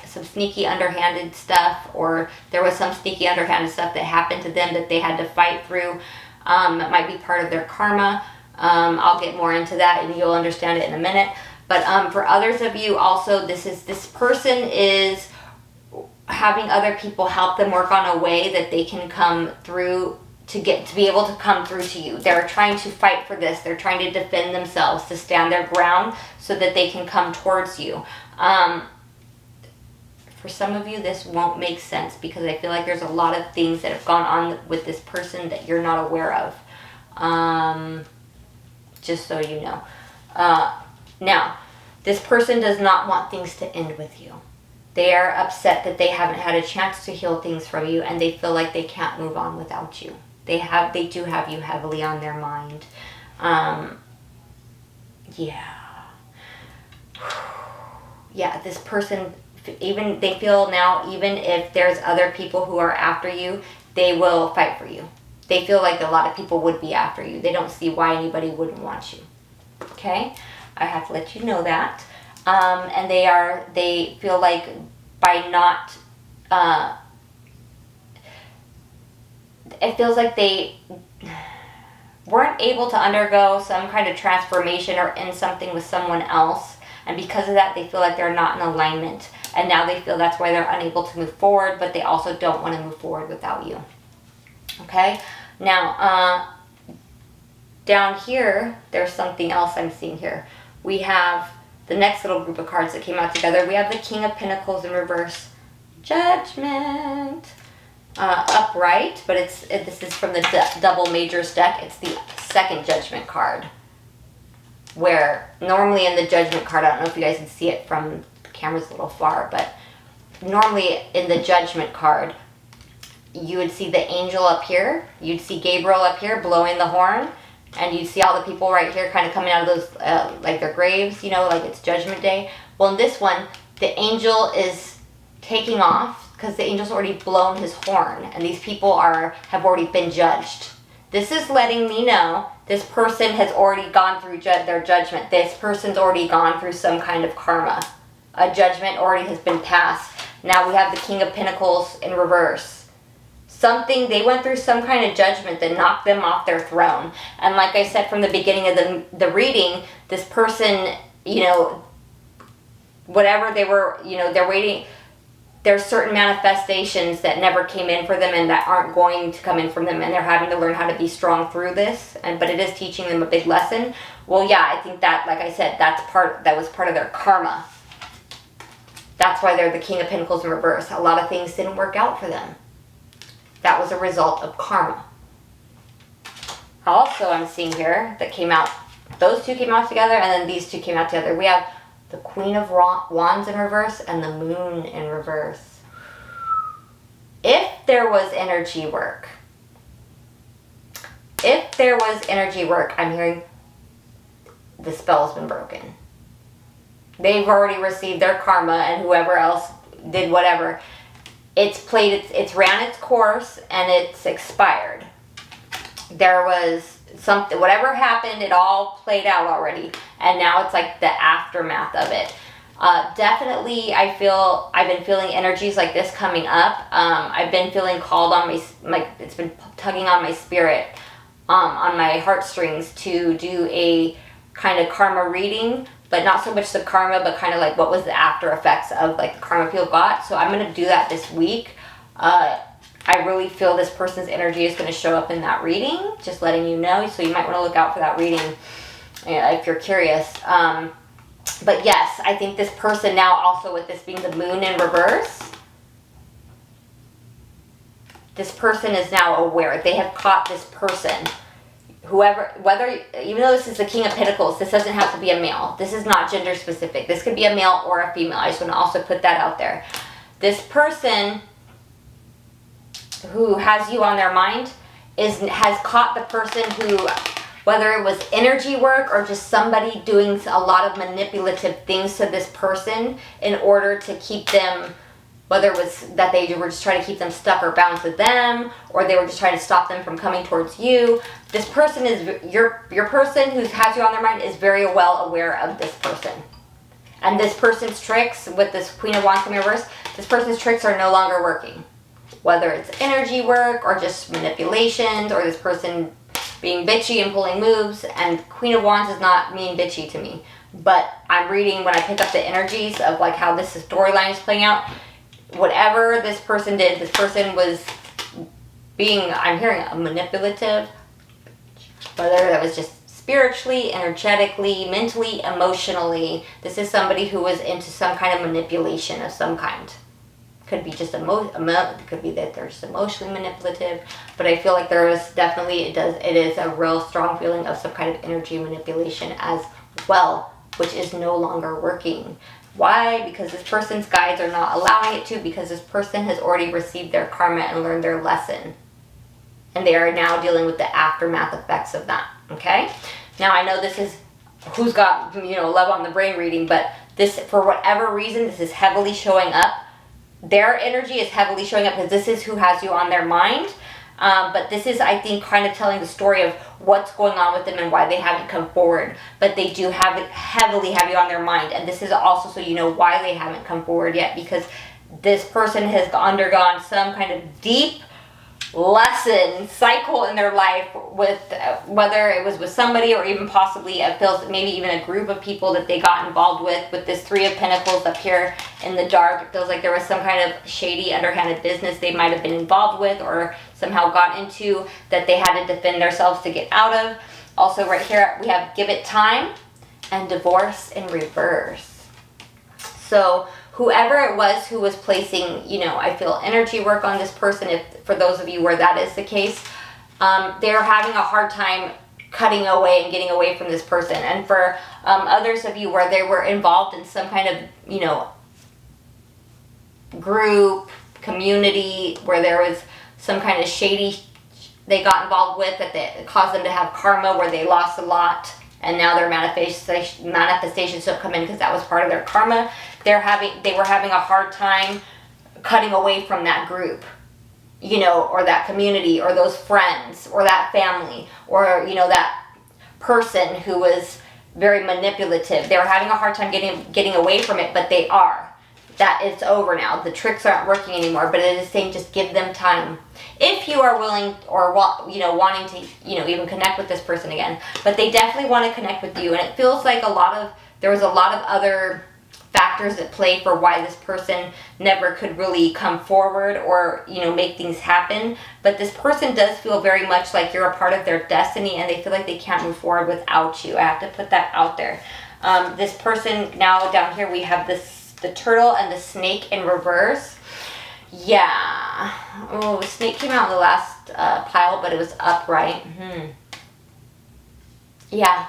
some sneaky underhanded stuff, or there was some sneaky underhanded stuff that happened to them that they had to fight through. It might be part of their karma. I'll get more into that and you'll understand it in a minute. But for others of you also, this person is having other people help them work on a way that they can come through to be able to come through to you. They're trying to fight for this. They're trying to defend themselves, to stand their ground so that they can come towards you. For some of you, this won't make sense because I feel like there's a lot of things that have gone on with this person that you're not aware of. Just so you know. Now, this person does not want things to end with you. They are upset that they haven't had a chance to heal things from you, and they feel like they can't move on without you. They do have you heavily on their mind. Yeah, this person, they feel now, even if there's other people who are after you, they will fight for you. They feel like a lot of people would be after you. They don't see why anybody wouldn't want you. Okay? I have to let you know that. And they feel like by not, it feels like they weren't able to undergo some kind of transformation or end something with someone else. And because of that, they feel like they're not in alignment. And now they feel that's why they're unable to move forward, but they also don't want to move forward without you. Okay? Now, down here, there's something else I'm seeing here. We have the next little group of cards that came out together. We have the King of Pentacles in reverse, Judgment, upright, but this is from the double majors deck. It's the second Judgment card, where normally in the Judgment card, I don't know if you guys can see it from the camera's a little far, but normally in the Judgment card, you would see the angel up here, you'd see Gabriel up here blowing the horn, and you'd see all the people right here kind of coming out of those, like their graves, like it's Judgment Day. Well, in this one, the angel is taking off because the angel's already blown his horn, and these people have already been judged. This is letting me know this person has already gone through their judgment. This person's already gone through some kind of karma. A judgment already has been passed. Now we have the King of Pentacles in reverse. They went through some kind of judgment that knocked them off their throne. And like I said from the beginning of the reading, this person, whatever they were, they're waiting. There's certain manifestations that never came in for them and that aren't going to come in from them, and they're having to learn how to be strong through this. But it is teaching them a big lesson. Well, yeah, I think that, like I said, that was part of their karma. That's why they're the King of Pentacles in reverse. A lot of things didn't work out for them. That was a result of karma. Also, I'm seeing here that came out, those two came out together, and then these two came out together. We have the Queen of Wands in reverse and the Moon in reverse. If there was energy work, I'm hearing the spell's been broken. They've already received their karma, and whoever else did whatever, it's ran its course and it's expired. There was something, whatever happened, it all played out already, and now it's like the aftermath of it. Definitely, I've been feeling energies like this coming up. I've been feeling called on it's been tugging on my spirit, on my heartstrings to do a kind of karma reading, but not so much the karma, but kind of like what was the after effects of like the karma people got. So I'm going to do that this week. I really feel this person's energy is going to show up in that reading, just letting you know. So you might want to look out for that reading if you're curious. But yes, I think this person now, also with this being the moon in reverse, this person is now aware. They have caught this person. Even though this is the King of Pentacles, this doesn't have to be a male. This is not gender specific. This could be a male or a female. I just want to also put that out there. This person who has you on their mind has caught the person who, whether it was energy work or just somebody doing a lot of manipulative things to this person in order to keep them, whether it was that they were just trying to keep them stuck or bound to them, or they were just trying to stop them from coming towards you. This person is, your person who has you on their mind is very well aware of this person. And this person's tricks, with this Queen of Wands coming reverse, this person's tricks are no longer working. Whether it's energy work or just manipulations, or this person being bitchy and pulling moves. And Queen of Wands does not mean bitchy to me. But I'm reading, when I pick up the energies of like how this storyline is playing out, whatever this person did, this person was being, I'm hearing a manipulative, whether that was just spiritually, energetically, mentally, emotionally. This is somebody who was into some kind of manipulation of some kind. Could be just it could be that they're just emotionally manipulative, but I feel like there is definitely, it is a real strong feeling of some kind of energy manipulation as well, which is no longer working. Why? Because this person's guides are not allowing it to, because this person has already received their karma and learned their lesson. And they are now dealing with the aftermath effects of that. Okay? Now I know this is who's got, love on the brain reading, but this, for whatever reason, this is heavily showing up. Their energy is heavily showing up because this is who has you on their mind. But this is, I think, kind of telling the story of what's going on with them and why they haven't come forward. But they do heavily have you on their mind. And this is also so you know why they haven't come forward yet. Because this person has undergone some kind of deep lesson cycle in their life, with whether it was with somebody or even possibly it feels maybe even a group of people that they got involved with this Three of Pentacles up here in the dark. It feels like there was some kind of shady, underhanded business they might have been involved with or somehow got into that they had to defend themselves to get out of. Also right here we have Give It Time and Divorce in reverse. So whoever it was who was placing, I feel energy work on this person, if for those of you where that is the case, they're having a hard time cutting away and getting away from this person. And for others of you where they were involved in some kind of, group, community, where there was some kind of shady they got involved with that caused them to have karma where they lost a lot. And now their manifestations don't come in because that was part of their karma. They were having a hard time cutting away from that group, or that community, or those friends, or that family, or, that person who was very manipulative. They were having a hard time getting away from it, but they are. That it's over now. The tricks aren't working anymore, but it is saying just give them time. If you are willing or wanting to, even connect with this person again. But they definitely want to connect with you. And it feels like there was a lot of other factors at play for why this person never could really come forward or, make things happen. But this person does feel very much like you're a part of their destiny, and they feel like they can't move forward without you. I have to put that out there. This person, now down here we have the turtle and the snake in reverse. Yeah. Oh, the snake came out in the last pile, but it was upright. Yeah.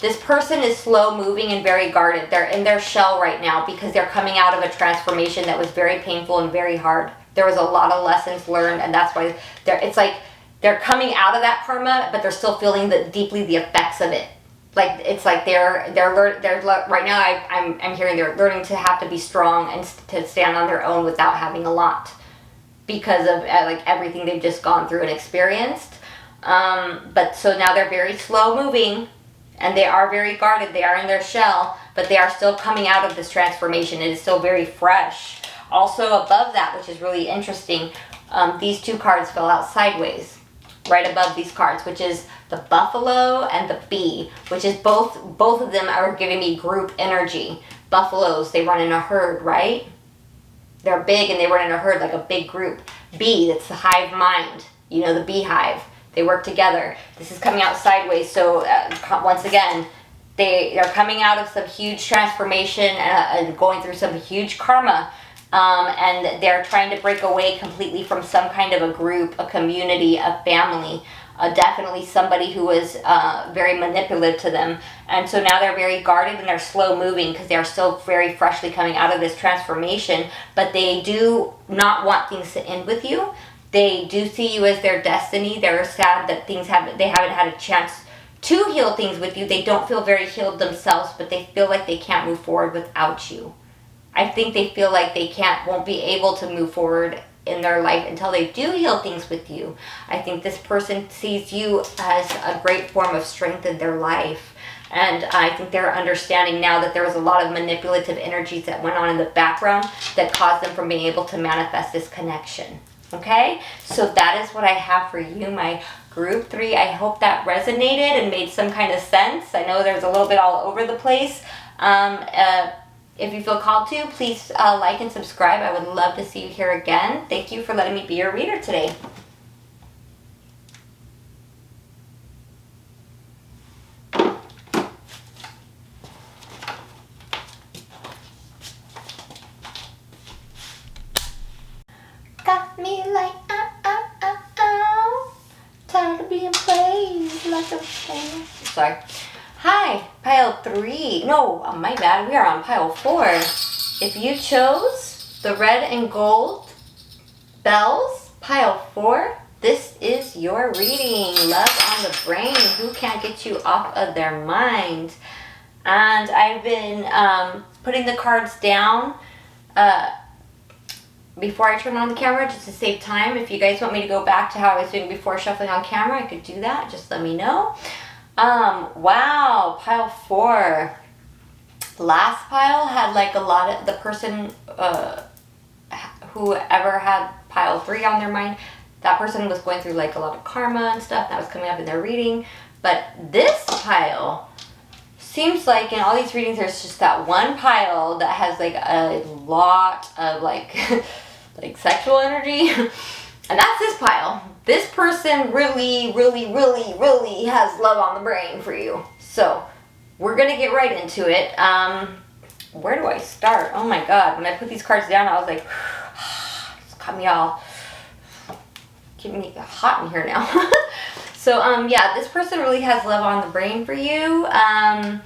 This person is slow moving and very guarded. They're in their shell right now because they're coming out of a transformation that was very painful and very hard. there was a lot of lessons learned, and that's why it's like they're coming out of that karma, but they're still feeling deeply the effects of it. Like it's like they're right now. I'm hearing they're learning to have to be strong and to stand on their own without having a lot, because of like everything they've just gone through and experienced. But so now they're very slow moving, and they are very guarded. They are in their shell, but they are still coming out of this transformation. It is still very fresh. Also above that, which is really interesting, these two cards fell out sideways right above these cards, which is the buffalo and the bee, which is both of them are giving me group energy. Buffaloes, they run in a herd, right? They're big and they run in a herd like a big group. Bee, that's the hive mind, you know, the beehive. They work together. This is coming out sideways, so once again, they're coming out of some huge transformation and going through some huge karma. And they're trying to break away completely from some kind of a group, a community, a family. Definitely somebody who was very manipulative to them. And so now they're very guarded and they're slow moving because they are still very freshly coming out of this transformation. But they do not want things to end with you. They do see you as their destiny. They're sad that they haven't had a chance to heal things with you. They don't feel very healed themselves, but they feel like they can't move forward without you. I think they feel like they won't be able to move forward in their life until they do heal things with you. I think this person sees you as a great form of strength in their life. And I think they're understanding now that there was a lot of manipulative energies that went on in the background that caused them from being able to manifest this connection. Okay? So that is what I have for you, my group 3. I hope that resonated and made some kind of sense. I know there's a little bit all over the place. If you feel called to, please like and subscribe. I would love to see you here again. Thank you for letting me be your reader today. Got me like, tired of being played like a fan. Sorry. Hi, pile 3. No, my bad. We are on pile 4. If you chose the red and gold bells, pile 4, this is your reading. Love on the brain. Who can't get you off of their mind? And I've been putting the cards down before I turn on the camera just to save time. If you guys want me to go back to how I was doing before shuffling on camera, I could do that. Just let me know. Wow, pile 4. Last pile had like a lot of, the person, whoever had pile 3 on their mind, that person was going through like a lot of karma and stuff that was coming up in their reading. But this pile seems like in all these readings, there's just that one pile that has like a lot of like, like sexual energy. And that's this pile. This person really, really, really, really has love on the brain for you. So we're going to get right into it. Where do I start? Oh my God. When I put these cards down, I was like, it's got me all, getting me hot in here now. So yeah, this person really has love on the brain for you. Okay,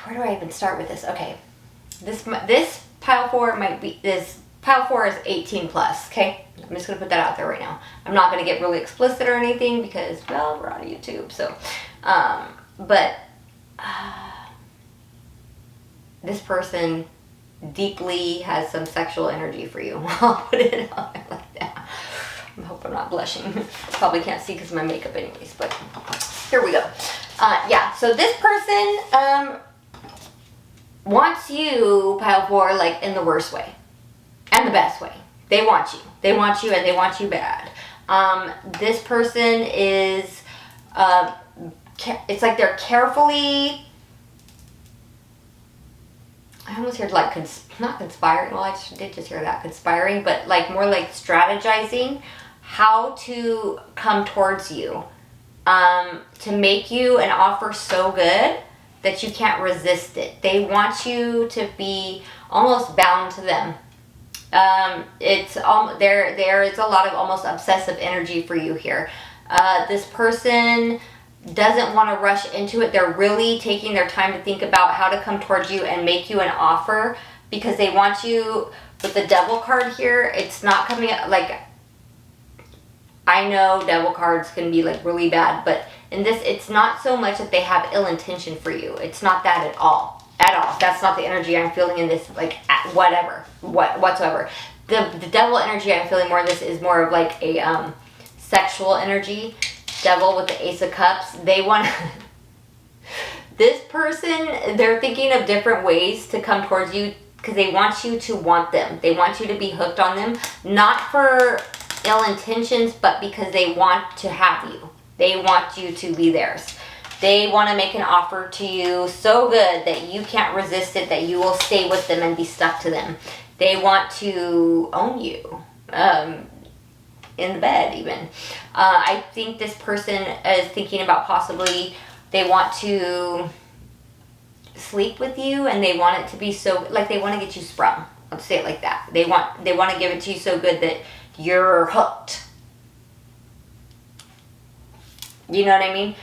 where do I even start with this? Okay. This pile 4 might be, pile 4 is 18 plus, okay? I'm just going to put that out there right now. I'm not going to get really explicit or anything because, well, we're on YouTube, so. But this person deeply has some sexual energy for you. I'll put it out there like that. I hope I'm not blushing. Probably can't see because of my makeup anyways, but here we go. Yeah, so this person wants you, pile 4, like in the worst way. And the best way. They want you. They want you and they want you bad. This person is, it's like they're carefully, I almost heard like, not conspiring, well I did just hear that, conspiring, but like more like strategizing how to come towards you, to make you an offer so good that you can't resist it. They want you to be almost bound to them. There is a lot of almost obsessive energy for you here. This person doesn't want to rush into it. They're really taking their time to think about how to come towards you and make you an offer because they want you with the devil card here, it's not coming up, like, I know devil cards can be like really bad, but in this, it's not so much that they have ill intention for you. It's not that at all. At all. That's not the energy I'm feeling in this, like, whatsoever. The devil energy I'm feeling more in this is more of like a sexual energy. Devil with the Ace of Cups. They want this person, they're thinking of different ways to come towards you because they want you to want them. They want you to be hooked on them. Not for ill intentions, but because they want to have you. They want you to be theirs. They want to make an offer to you so good that you can't resist it, that you will stay with them and be stuck to them. They want to own you. In the bed even. I think this person is thinking about possibly they want to sleep with you and they want it to be so, like they want to get you sprung. Let's say it like that. They want to give it to you so good that you're hooked. You know what I mean?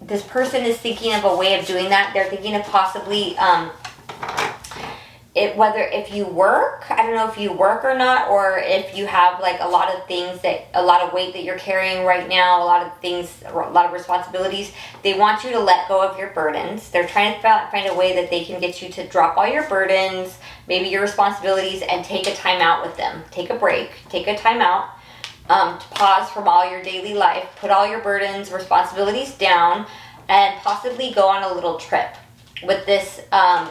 This person is thinking of a way of doing that. They're thinking of possibly if you work, I don't know if you work or not, or if you have like a lot of weight that you're carrying right now, a lot of responsibilities. They want you to let go of your burdens. They're trying to find a way that they can get you to drop all your burdens, maybe your responsibilities, and take a time out with them. Take a break, take a time out, to pause from all your daily life, put all your burdens, responsibilities down, and possibly go on a little trip. With this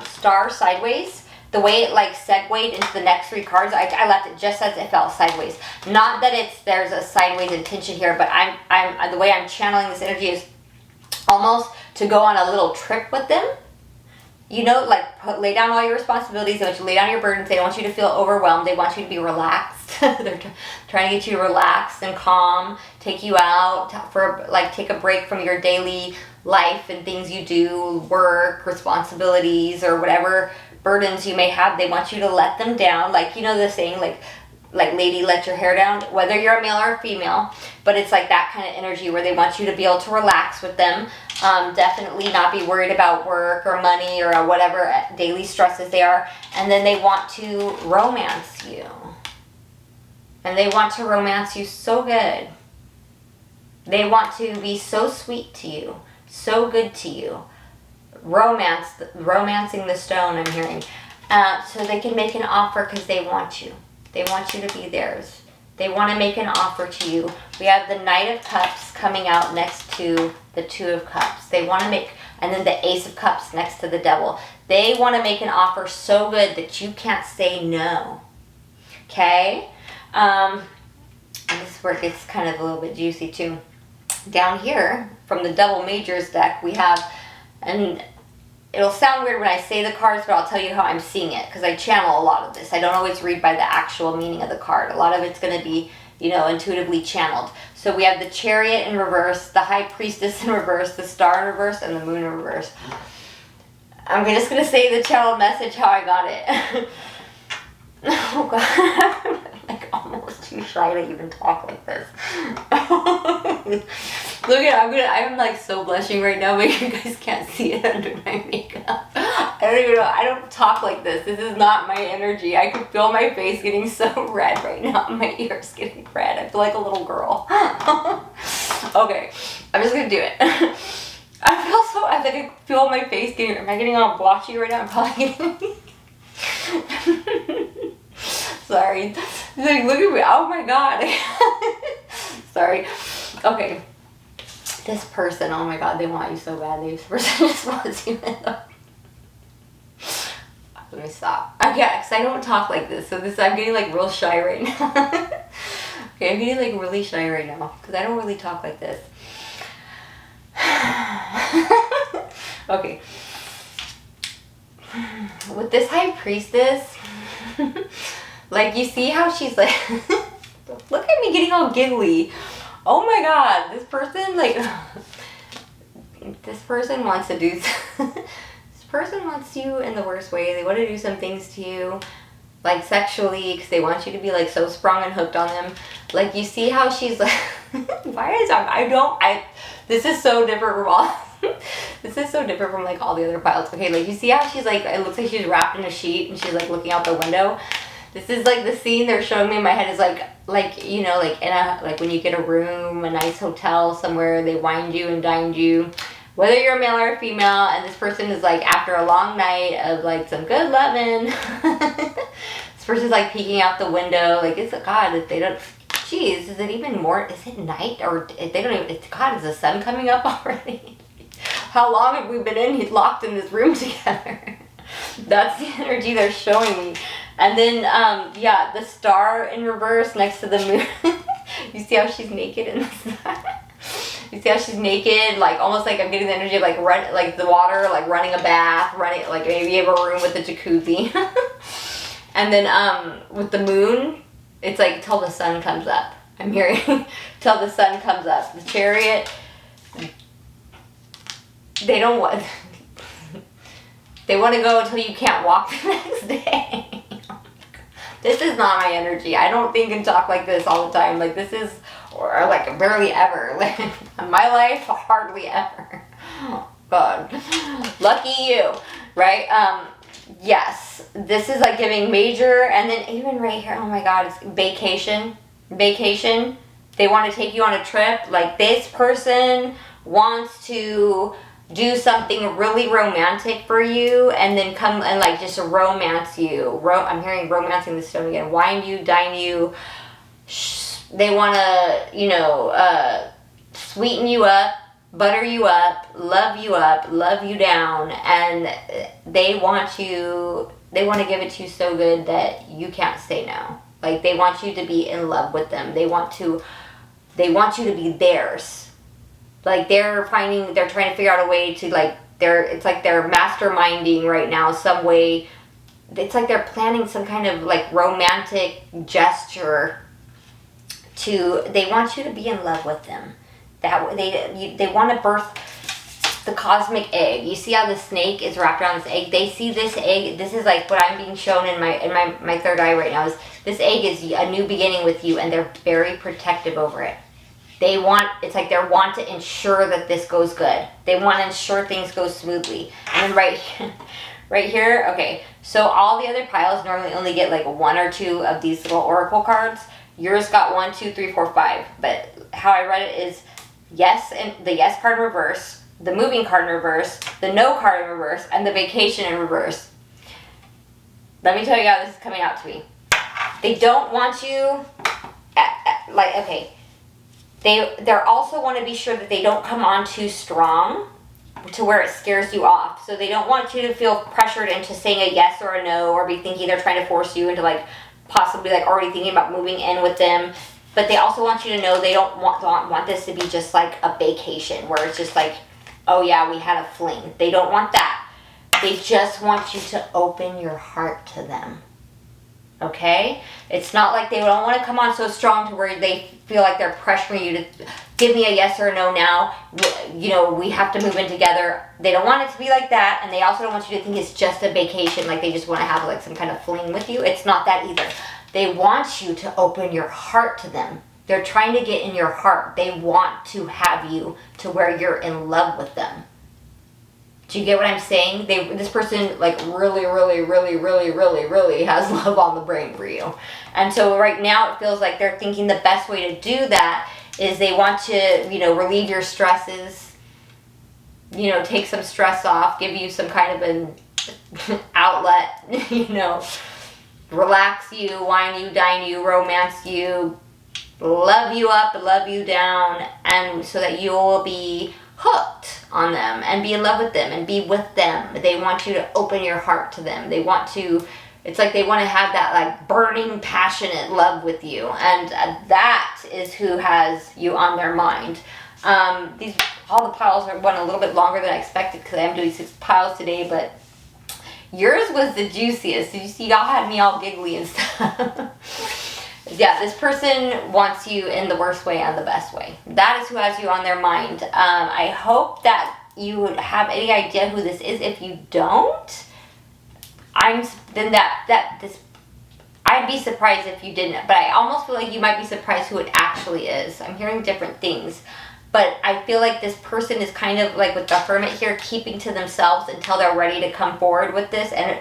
star sideways, the way it like segued into the next three cards, I left it just as it fell sideways. Not that there's a sideways intention here, but I'm the way I'm channeling this energy is almost to go on a little trip with them. You know, like lay down all your responsibilities. They want you to lay down your burdens. They want you to feel overwhelmed. They want you to be relaxed. They're trying to get you relaxed and calm. Take you out for like take a break from your daily life and things you do, work, responsibilities, or whatever burdens you may have. They want you to let them down. Like, you know the saying, like lady, let your hair down, whether you're a male or a female, but it's like that kind of energy where they want you to be able to relax with them. Definitely not be worried about work or money or whatever daily stresses they are. And then they want to romance you. And they want to romance you so good. They want to be so sweet to you, so good to you. Romancing the stone, I'm hearing. So they can make an offer because they want you. They want you to be theirs. They want to make an offer to you. We have the Knight of Cups coming out next to the Two of Cups. They want to make, and then the Ace of Cups next to the Devil. They want to make an offer so good that you can't say no. Okay? And this is where it gets kind of a little bit juicy too. Down here, from the Double Majors deck, we have, and it'll sound weird when I say the cards, but I'll tell you how I'm seeing it, because I channel a lot of this. I don't always read by the actual meaning of the card. A lot of it's going to be, you know, intuitively channeled. So we have the Chariot in reverse, the High Priestess in reverse, the Star in reverse, and the Moon in reverse. I'm just going to say the channeled message how I got it. Oh God, I'm like almost too shy to even talk like this. Look at, I'm like so blushing right now, but you guys can't see it under my makeup. I don't even know, I don't talk like this. This is not my energy. I can feel my face getting so red right now. My ears getting red. I feel like a little girl. Okay, I'm just gonna do it. I think I feel my face getting, am I getting all blotchy right now? I'm probably getting... Sorry. Like, look at me. Oh my God. Sorry. Okay. This person, oh my God, they want you so badly. This person just wants you in the... Let me stop. Okay, because I don't talk like this. So I'm getting like real shy right now. Okay, I'm getting like really shy right now because I don't really talk like this. Okay. With this High Priestess, like, you see how she's like, look at me getting all giggly. Oh my God, this person, like, this person wants to do, this person wants you in the worst way. They want to do some things to you, like sexually, because they want you to be like so sprung and hooked on them. Like, you see how she's like, why is this is so different from all This is so different from like all the other piles. Okay, like you see how she's like, it looks like she's wrapped in a sheet and she's like looking out the window. This is like the scene they're showing me in my head is like you know, like in a, like when you get a room, a nice hotel somewhere, they wined you and dined you, whether you're a male or a female, and this person is like after a long night of like some good loving. This person's like peeking out the window, like it's God if they don't. Geez, is it even more? Is it night or if they don't even? It's God. Is the sun coming up already? How long have we been locked in this room together? That's the energy they're showing me. And then, yeah, the star in reverse next to the moon. You see how she's naked in this? You see how she's naked? Like, almost like I'm getting the energy of, like, like the water, like running a bath, running, like, maybe you have a room with a jacuzzi. And then, with the moon, it's like till the sun comes up. I'm hearing till the sun comes up. The Chariot, they don't want... They want to go until you can't walk the next day. This is not my energy. I don't think and talk like this all the time. Like this is, or like barely ever. Like in my life, hardly ever. Oh, God. Lucky you, right? Yes, this is like giving major, and then even right here, oh my God, it's vacation. Vacation. They want to take you on a trip. Like this person wants to do something really romantic for you and then come and like just romance you. I'm hearing romancing the stone again. Wine you, dine you. They want to, you know, sweeten you up, butter you up, love you down, and they want to give it to you so good that you can't say no. Like they want you to be in love with them. They want you to be theirs. Like they're trying to figure out a way to like, it's like they're masterminding right now some way. It's like they're planning some kind of like romantic gesture they want you to be in love with them. That they want to birth the cosmic egg. You see how the snake is wrapped around this egg? They see this egg. This is like what I'm being shown in my third eye right now is this egg is a new beginning with you, and they're very protective over it. It's like they want to ensure that this goes good. They want to ensure things go smoothly. And then right here, okay, so all the other piles normally only get like one or two of these little oracle cards. Yours got 1, 2, 3, 4, 5. But how I read it is yes, and the yes card in reverse, the moving card in reverse, the no card in reverse, and the vacation in reverse. Let me tell you how this is coming out to me. They don't want you, like, okay, They also want to be sure that they don't come on too strong to where it scares you off. So they don't want you to feel pressured into saying a yes or a no, or be thinking they're trying to force you into like possibly like already thinking about moving in with them. But they also want you to know they don't want this to be just like a vacation where it's just like, oh yeah, we had a fling. They don't want that. They just want you to open your heart to them. Okay? It's not like they don't want to come on so strong to where they feel like they're pressuring you to give me a yes or a no now. You know, we have to move in together. They don't want it to be like that, and they also don't want you to think it's just a vacation, like they just want to have like some kind of fling with you. It's not that either. They want you to open your heart to them. They're trying to get in your heart. They want to have you to where you're in love with them. Do you get what I'm saying? This person like really has love on the brain for you. And so right now it feels like they're thinking the best way to do that is they want to, you know, relieve your stresses, you know, take some stress off, give you some kind of an outlet, you know, relax you, wine you, dine you, romance you, love you up, love you down, and so that you will be hooked on them and be in love with them and be with them. They want you to open your heart to them. They want to, it's like they want to have that like burning, passionate love with you. And that is who has you on their mind. All the piles went a little bit longer than I expected because I'm doing 6 piles today, but yours was the juiciest. You see, y'all had me all giggly and stuff. Yeah, this person wants you in the worst way and the best way. That is who has you on their mind. I hope that you would have any idea who this is. If you don't, I'd be surprised if you didn't. But I almost feel like you might be surprised who it actually is. I'm hearing different things. But I feel like this person is kind of like with the Hermit here, keeping to themselves until they're ready to come forward with this and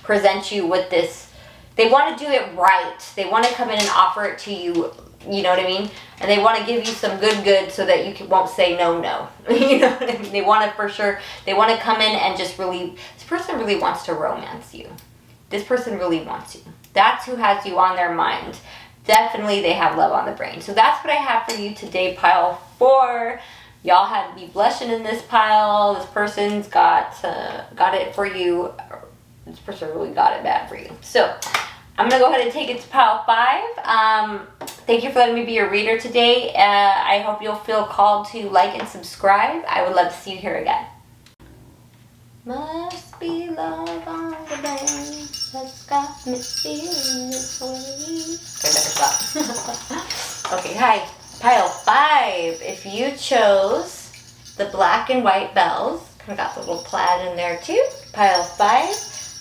present you with this. They want to do it right. They want to come in and offer it to you, you know what I mean? And they want to give you some good so that you won't say no. You know what I mean? They want to, for sure, they want to come in and just really, this person really wants to romance you. This person really wants you. That's who has you on their mind. Definitely they have love on the brain. So that's what I have for you today, pile 4. Y'all had me blushing in this pile. This person's got it for you. This person really got it bad for you. So I'm going to go ahead and take it to pile 5. Thank you for letting me be your reader today. I hope you'll feel called to like and subscribe. I would love to see you here again. Must be love on the brain that's got me feeling this way. Okay, better stop. Okay, hi. Pile 5. If you chose the black and white bells, kind of got the little plaid in there too. Pile 5.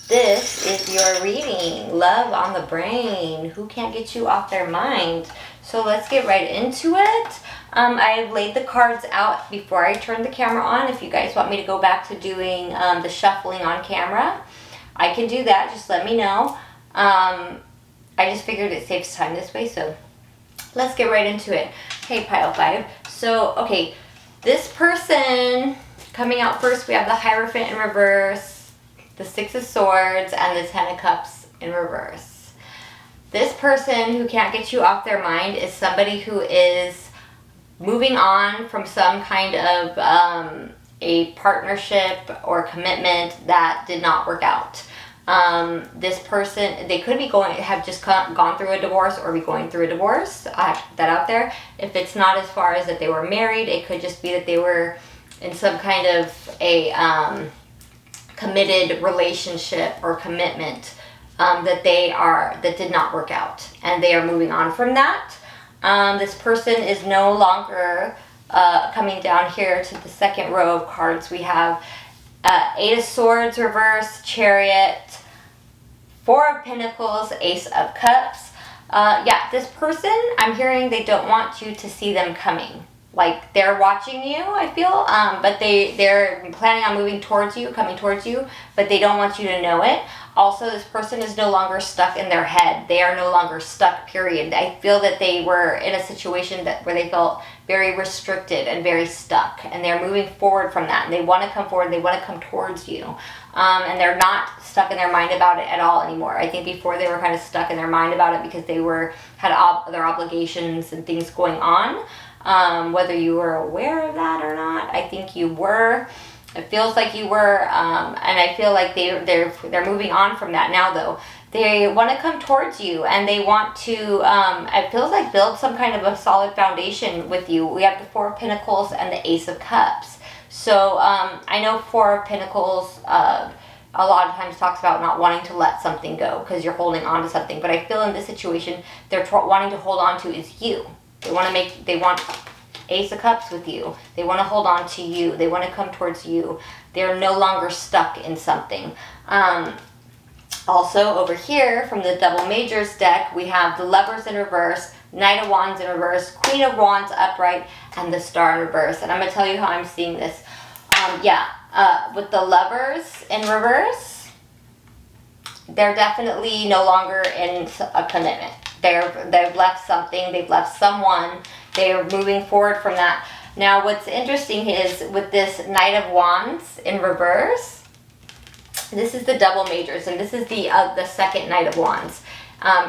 This is your reading. Love on the brain. Who can't get you off their mind? So let's get right into it. I've laid the cards out before I turned the camera on. If you guys want me to go back to doing the shuffling on camera, I can do that. Just let me know. I just figured it saves time this way, so let's get right into it. Okay, pile 5. So, okay, this person coming out first, we have the Hierophant in reverse, the 6 of Swords, and the 10 of Cups in reverse. This person who can't get you off their mind is somebody who is moving on from some kind of a partnership or commitment that did not work out. This person, they could be have just gone through a divorce or be going through a divorce. I have to put that out there. If it's not as far as that they were married, it could just be that they were in some kind of a committed relationship or commitment that did not work out, and they are moving on from that. This person is no longer coming down here to the second row of cards. We have 8 of Swords reverse, Chariot, 4 of Pentacles, Ace of Cups. Yeah, this person, I'm hearing they don't want you to see them coming. Like, they're watching you, I feel, but they're planning on moving towards you, coming towards you, but they don't want you to know it. Also, this person is no longer stuck in their head. They are no longer stuck, period. I feel that they were in a situation where they felt very restricted and very stuck, and they're moving forward from that, and they want to come forward, they want to come towards you, and they're not stuck in their mind about it at all anymore. I think before they were kind of stuck in their mind about it because they had their obligations and things going on. Whether you were aware of that or not, I think you were. It feels like you were, and I feel like they're moving on from that now. Though they want to come towards you, and they want to. It feels like build some kind of a solid foundation with you. We have the 4 of Pentacles and the Ace of Cups. So I know 4 of Pentacles a lot of times talks about not wanting to let something go because you're holding on to something. But I feel in this situation they're wanting to hold on to is you. They want Ace of Cups with you. They want to hold on to you. They want to come towards you. They're no longer stuck in something. Also, over here, from the Double Majors deck, we have the Lovers in reverse, Knight of Wands in reverse, Queen of Wands upright, and the Star in reverse. And I'm going to tell you how I'm seeing this. With the Lovers in reverse, they're definitely no longer in a commitment. They've left something, they've left someone, they're moving forward from that. Now what's interesting is with this Knight of Wands in reverse, this is the Double Majors, and this is the second Knight of Wands.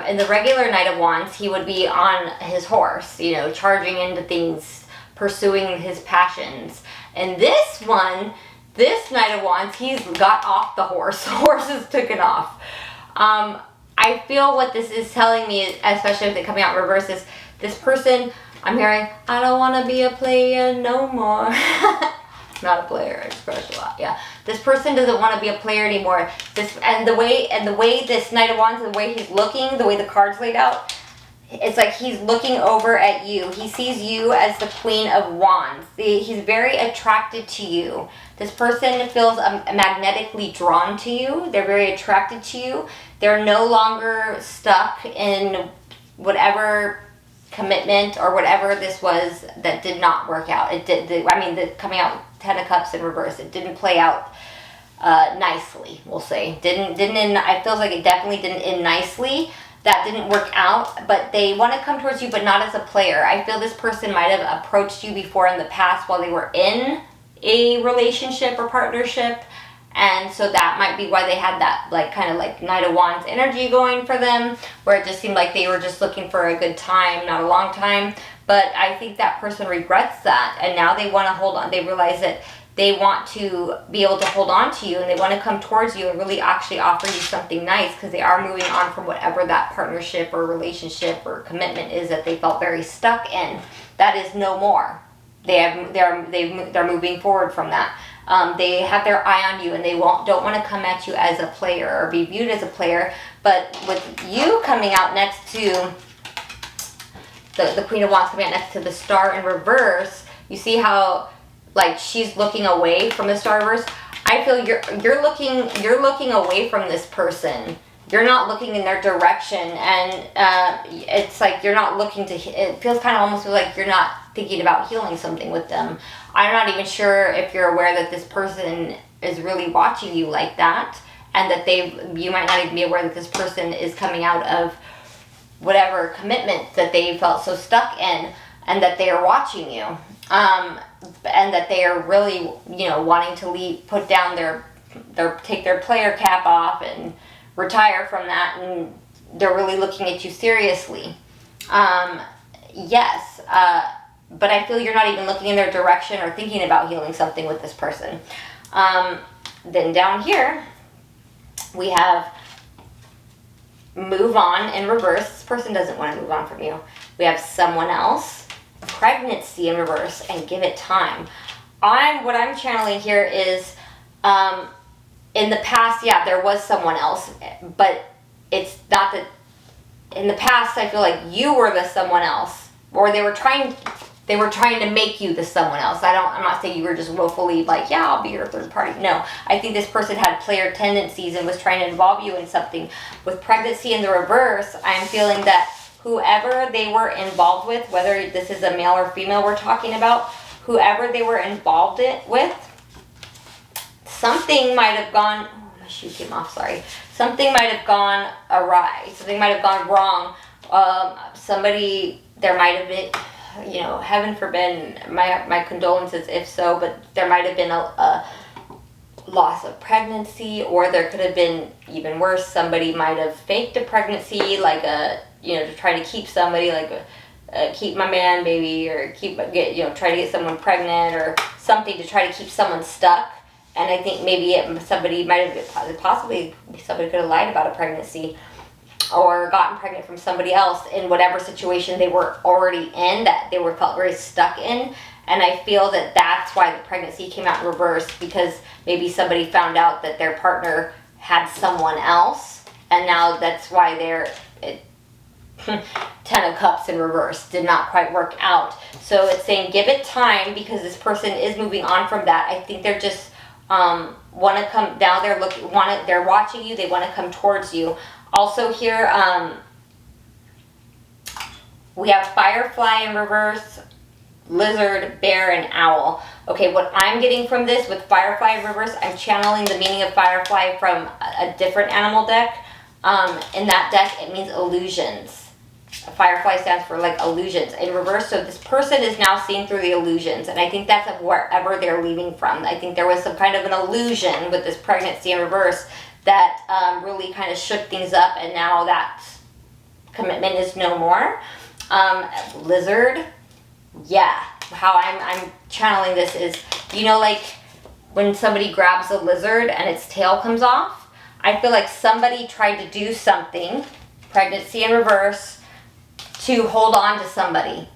In the regular Knight of Wands, he would be on his horse, you know, charging into things, pursuing his passions. And this one, this Knight of Wands, he's got off the horse. The horse is taken off. I feel what this is telling me, especially if they're coming out in reverse, is this person, I'm hearing, I don't want to be a player no more. Not a player, I express a lot, yeah. This person doesn't want to be a player anymore. The way this Knight of Wands, the way he's looking, the way the card's laid out, it's like he's looking over at you. He sees you as the Queen of Wands. He's very attracted to you. This person feels magnetically drawn to you. They're very attracted to you. They're no longer stuck in whatever commitment or whatever this was that did not work out. It did. The coming out 10 of Cups in reverse. It didn't play out nicely. We'll say didn't end. I feel like it definitely didn't end nicely. That didn't work out. But they want to come towards you, but not as a player. I feel this person might have approached you before in the past while they were in a relationship or partnership. And so that might be why they had that kind of Knight of Wands energy going for them, where it just seemed like they were just looking for a good time, not a long time. But I think that person regrets that, and now they want to hold on. They realize that they want to be able to hold on to you, and they want to come towards you and really actually offer you something nice, because they are moving on from whatever that partnership or relationship or commitment is that they felt very stuck in. That is no more. They're moving forward from that. They have their eye on you, and they don't want to come at you as a player or be viewed as a player. But with you coming out next to the Queen of Wands, coming out next to the Star in reverse, you see how she's looking away from the Star in reverse. I feel you're looking away from this person. You're not looking in their direction, and it's like you're not looking to. It feels kind of almost like you're not thinking about healing something with them. I'm not even sure if you're aware that this person is really watching you like that, and that you might not even be aware that this person is coming out of whatever commitment that they felt so stuck in, and that they are watching you, and that they are really, wanting to put down take their player cap off and retire from that, and they're really looking at you seriously. Yes. But I feel you're not even looking in their direction or thinking about healing something with this person. Then down here, we have move on in reverse. This person doesn't want to move on from you. We have someone else, pregnancy in reverse, and give it time. What I'm channeling here is, in the past, yeah, there was someone else, but it's not that. In the past, I feel like you were the someone else, or they were trying to make you the someone else. I'm not saying you were just willfully yeah, I'll be your third party. No, I think this person had player tendencies and was trying to involve you in something. With pregnancy in the reverse, I'm feeling that whoever they were involved with, whether this is a male or female we're talking about, whoever they were involved with, something might have gone, my shoe came off, sorry. Something might have gone awry. Something might have gone wrong. There might have been, heaven forbid, my condolences if so, but there might have been a loss of pregnancy, or there could have been even worse, somebody might have faked a pregnancy, to try to keep somebody, keep my man baby, or try to get someone pregnant, or something to try to keep someone stuck. And I think maybe somebody could have lied about a pregnancy, or gotten pregnant from somebody else in whatever situation they were already in, that they felt very stuck in. And I feel that that's why the pregnancy came out in reverse, because maybe somebody found out that their partner had someone else, and now that's why Ten of Cups in reverse did not quite work out. So it's saying give it time, because this person is moving on from that. I think they're just want to come now. They're watching you. They want to come towards you. Also here, we have Firefly in reverse, Lizard, Bear, and Owl. Okay, what I'm getting from this with Firefly in reverse, I'm channeling the meaning of Firefly from a different animal deck. In that deck, it means illusions. Firefly stands for illusions in reverse. So this person is now seeing through the illusions, and I think that's of wherever they're leaving from. I think there was some kind of an illusion with this pregnancy in reverse that really kind of shook things up, and now that commitment is no more. Lizard, yeah. How I'm channeling this is, when somebody grabs a lizard and its tail comes off, I feel like somebody tried to do something, pregnancy in reverse, to hold on to somebody,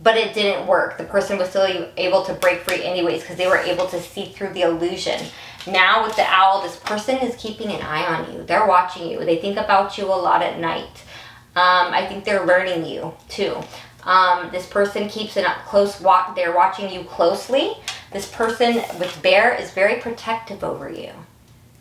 but it didn't work. The person was still able to break free anyways, because they were able to see through the illusion. Now with the owl, this person is keeping an eye on you. They're watching you. They think about you a lot at night. I think they're learning you too. This person keeps a close watch. They're watching you closely. This person with Bear is very protective over you.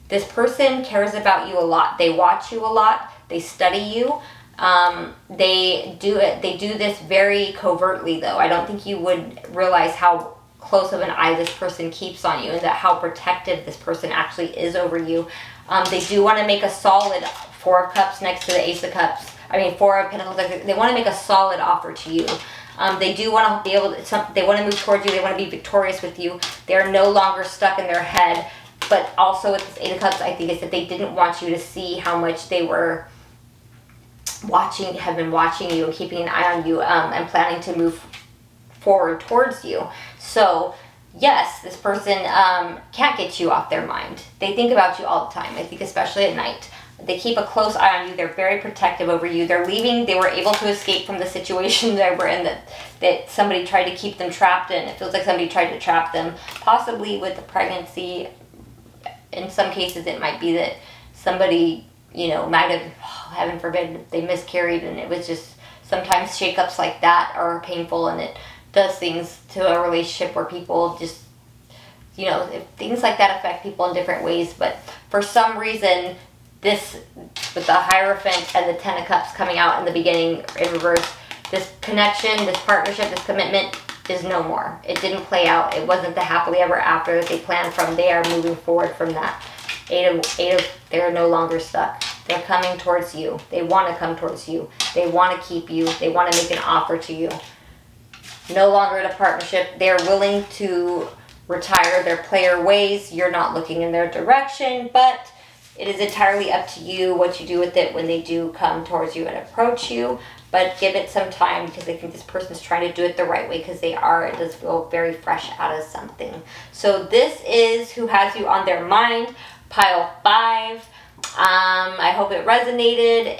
This person cares about you a lot. They watch you a lot. They study you. They do this very covertly, though. I don't think you would realize how close of an eye this person keeps on you, and that how protective this person actually is over you. They do want to make a solid Four of Cups next to the Ace of Cups. Four of Pentacles. They want to make a solid offer to you. They do want to be able to, they want to move towards you. They want to be victorious with you. They are no longer stuck in their head. But also with this Eight of Cups, I think it's that they didn't want you to see how much they were have been watching you and keeping an eye on you, and planning to move forward towards you. So yes, this person can't get you off their mind. They think about you all the time. I think especially at night. They keep a close eye on you. They're very protective over you. They're leaving. They were able to escape from the situation they were in that somebody tried to keep them trapped in. It feels like somebody tried to trap them, possibly with the pregnancy. In some cases, it might be that somebody, might have, heaven forbid, they miscarried, and it was just sometimes shakeups like that are painful, and it does things to a relationship where people just, if things like that affect people in different ways. But for some reason, this, with the Hierophant and the Ten of Cups coming out in the beginning in reverse, this connection, this partnership, this commitment is no more. It didn't play out. It wasn't the happily ever after that they planned from. They are moving forward from that. They're no longer stuck. They're coming towards you. They want to come towards you. They want to keep you. They want to make an offer to you. No longer in a partnership. They're willing to retire their player ways. You're not looking in their direction, but it is entirely up to you what you do with it when they do come towards you and approach you. But give it some time, because I think this person's trying to do it the right way, because it does feel very fresh out of something. So this is who has you on their mind, pile 5. I hope it resonated.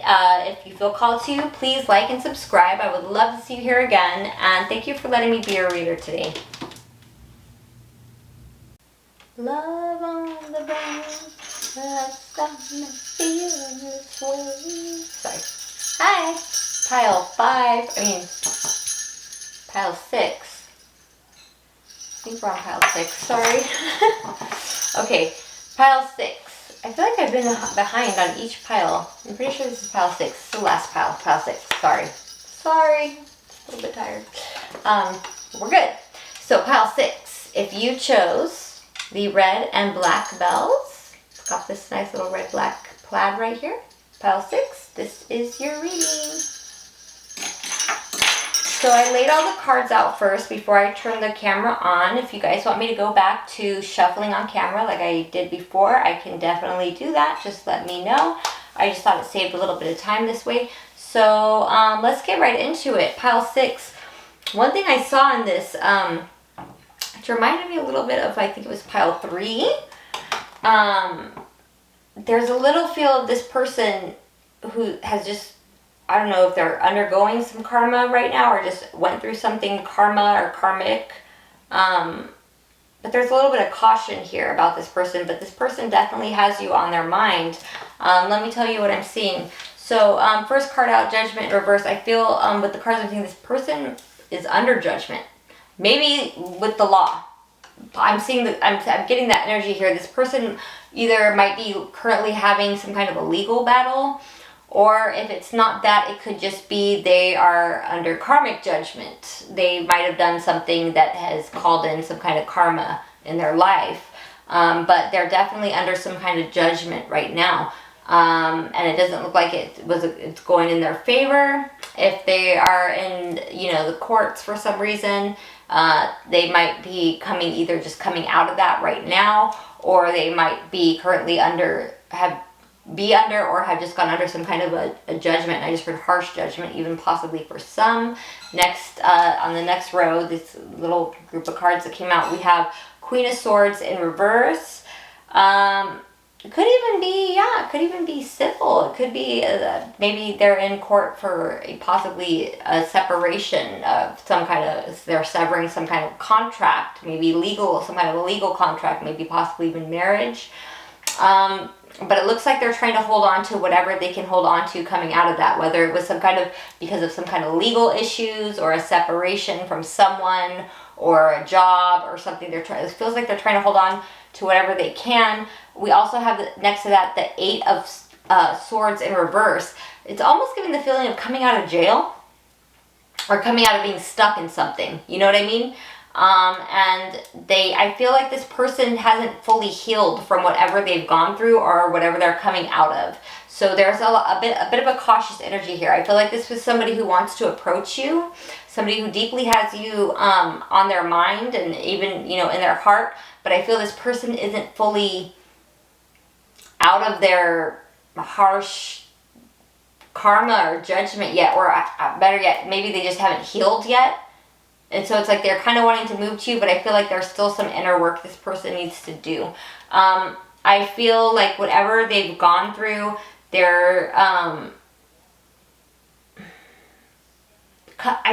If you feel called to, please like and subscribe. I would love to see you here again. And thank you for letting me be your reader today. Love on the brain. Sorry. Hi. Pile 5. Pile 6. I think we're on pile 6. Sorry. Okay. Pile 6. I feel like I've been behind on each pile. I'm pretty sure this is pile 6. It's the last pile. Pile 6. Sorry. A little bit tired. We're good. So pile 6. If you chose the red and black bells, got this nice little red black plaid right here. Pile 6. This is your reading. So I laid all the cards out first before I turned the camera on. If you guys want me to go back to shuffling on camera like I did before, I can definitely do that. Just let me know. I just thought it saved a little bit of time this way. So let's get right into it. Pile 6. One thing I saw in this, it reminded me a little bit of, I think it was pile 3. There's a little feel of this person who has just, I don't know if they're undergoing some karma right now or just went through something karma or karmic. But there's a little bit of caution here about this person, but this person definitely has you on their mind. Let me tell you what I'm seeing. So first card out, Judgment reverse. I feel with the cards I'm seeing, this person is under judgment. Maybe with the law. I'm seeing that I'm getting that energy here. This person either might be currently having some kind of a legal battle, or if it's not that, it could just be they are under karmic judgment. They might have done something that has called in some kind of karma in their life, but they're definitely under some kind of judgment right now. And it doesn't look like it's going in their favor. If they are in, the courts for some reason, they might be either just coming out of that right now, or they might be currently under or have just gone under some kind of a judgment. I just heard harsh judgment, even possibly for some. Next, on the next row, this little group of cards that came out, we have Queen of Swords in reverse. It could even be civil. It could be maybe they're in court for possibly a separation of some kind of, they're severing some kind of contract, maybe legal, some kind of a legal contract, maybe possibly even marriage. But it looks like they're trying to hold on to whatever they can hold on to coming out of that, whether it was because of some kind of legal issues or a separation from someone or a job or something. It feels like they're trying to hold on to whatever they can. We also have next to that the 8 of Swords in reverse, it's almost giving the feeling of coming out of jail or coming out of being stuck in something. You know what I mean? And I feel like this person hasn't fully healed from whatever they've gone through or whatever they're coming out of. So there's a bit of a cautious energy here. I feel like this was somebody who wants to approach you, somebody who deeply has you on their mind and even, in their heart. But I feel this person isn't fully out of their harsh karma or judgment yet, or better yet, maybe they just haven't healed yet. And so it's like they're kind of wanting to move to you, but I feel like there's still some inner work this person needs to do. I feel like whatever they've gone through, they're, I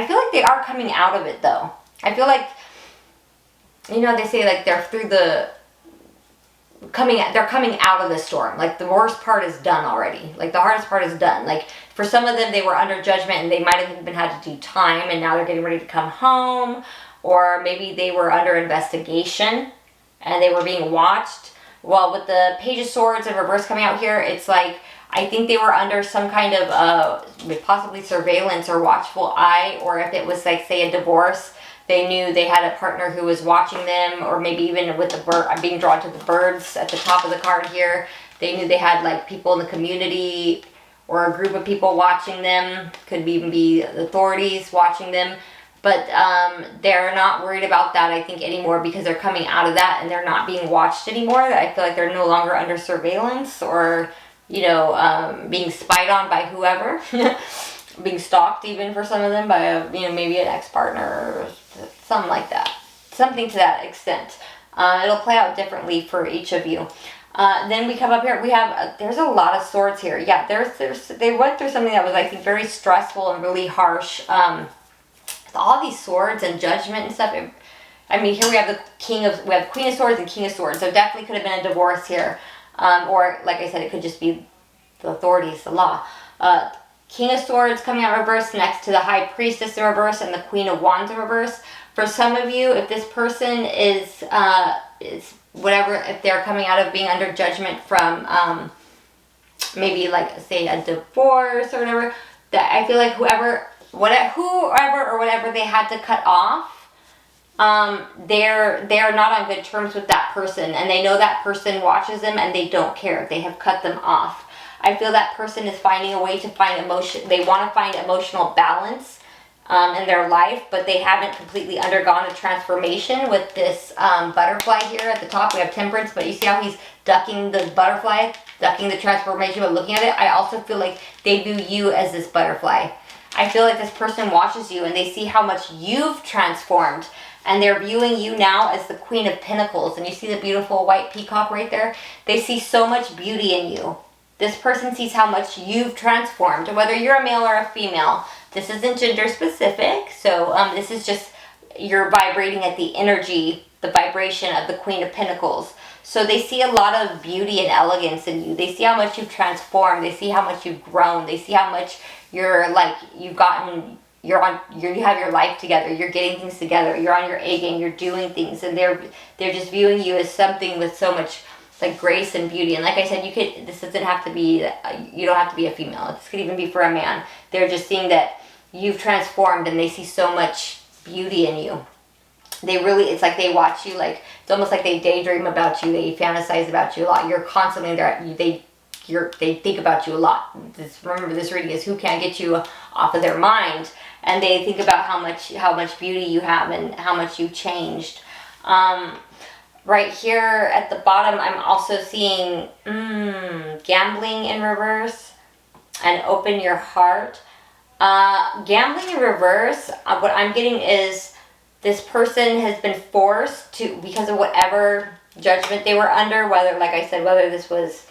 feel like they are coming out of it though. I feel like, they say like they're coming out of the storm. Like the worst part is done already. Like the hardest part is done. Like for some of them, they were under judgment and they might have even had to do time, and now they're getting ready to come home. Or maybe they were under investigation and they were being watched. Well, with the Page of Swords in reverse coming out here, it's like I think they were under some kind of possibly surveillance or watchful eye. Or if it was like, say, a divorce, they knew they had a partner who was watching them. Or maybe even with the bird, I'm being drawn to the birds at the top of the card here. They knew they had like people in the community or a group of people watching them. Could even be the authorities watching them. But they're not worried about that, I think, anymore, because they're coming out of that and they're not being watched anymore. I feel like they're no longer under surveillance or, being spied on by whoever. Being stalked even for some of them by maybe an ex-partner or something like that. Something to that extent. It'll play out differently for each of you. Then we come up here, we have, there's a lot of swords here. Yeah, they went through something that was, I think, very stressful and really harsh. All these swords and judgment and stuff. I mean, here we have Queen of Swords and King of Swords. So definitely could have been a divorce here. Or, like I said, it could just be the authorities, the law. King of Swords coming out reverse next to the High Priestess in reverse and the Queen of Wands in reverse. For some of you, if this person is whatever, if they're coming out of being under judgment from maybe like, say, a divorce or whatever, that I feel like whoever or whatever they had to cut off, they're not on good terms with that person, and they know that person watches them and they don't care. They have cut them off. I feel that person is finding a way to find emotion. They want to find emotional balance in their life, but they haven't completely undergone a transformation with this butterfly here at the top. We have Temperance, but you see how he's ducking the butterfly, ducking the transformation, but looking at it. I also feel like they view you as this butterfly. I feel like this person watches you and they see how much you've transformed, and they're viewing you now as the Queen of Pentacles. And you see the beautiful white peacock right there? They see so much beauty in you. This person sees how much you've transformed, whether you're a male or a female. This isn't gender specific, so this is just you're vibrating at the energy, the vibration of the Queen of Pentacles. So they see a lot of beauty and elegance in you. They see how much you've transformed. They see how much you've grown. They see how much you're like, you have your life together. You're getting things together. You're on your A game. You're doing things, and they're just viewing you as something with so much like grace and beauty. And like I said, this doesn't have to be, you don't have to be a female. This could even be for a man. They're just seeing that you've transformed and they see so much beauty in you. It's like they watch you, like, it's almost like they daydream about you. They fantasize about you a lot. You're constantly there. They think about you a lot. Remember, this reading is who can't get you off of their mind. And they think about how much beauty you have and how much you've changed. Right here at the bottom, I'm also seeing gambling in reverse and open your heart. Gambling in reverse, what I'm getting is this person has been forced to, because of whatever judgment they were under, whether, like I said, whether this was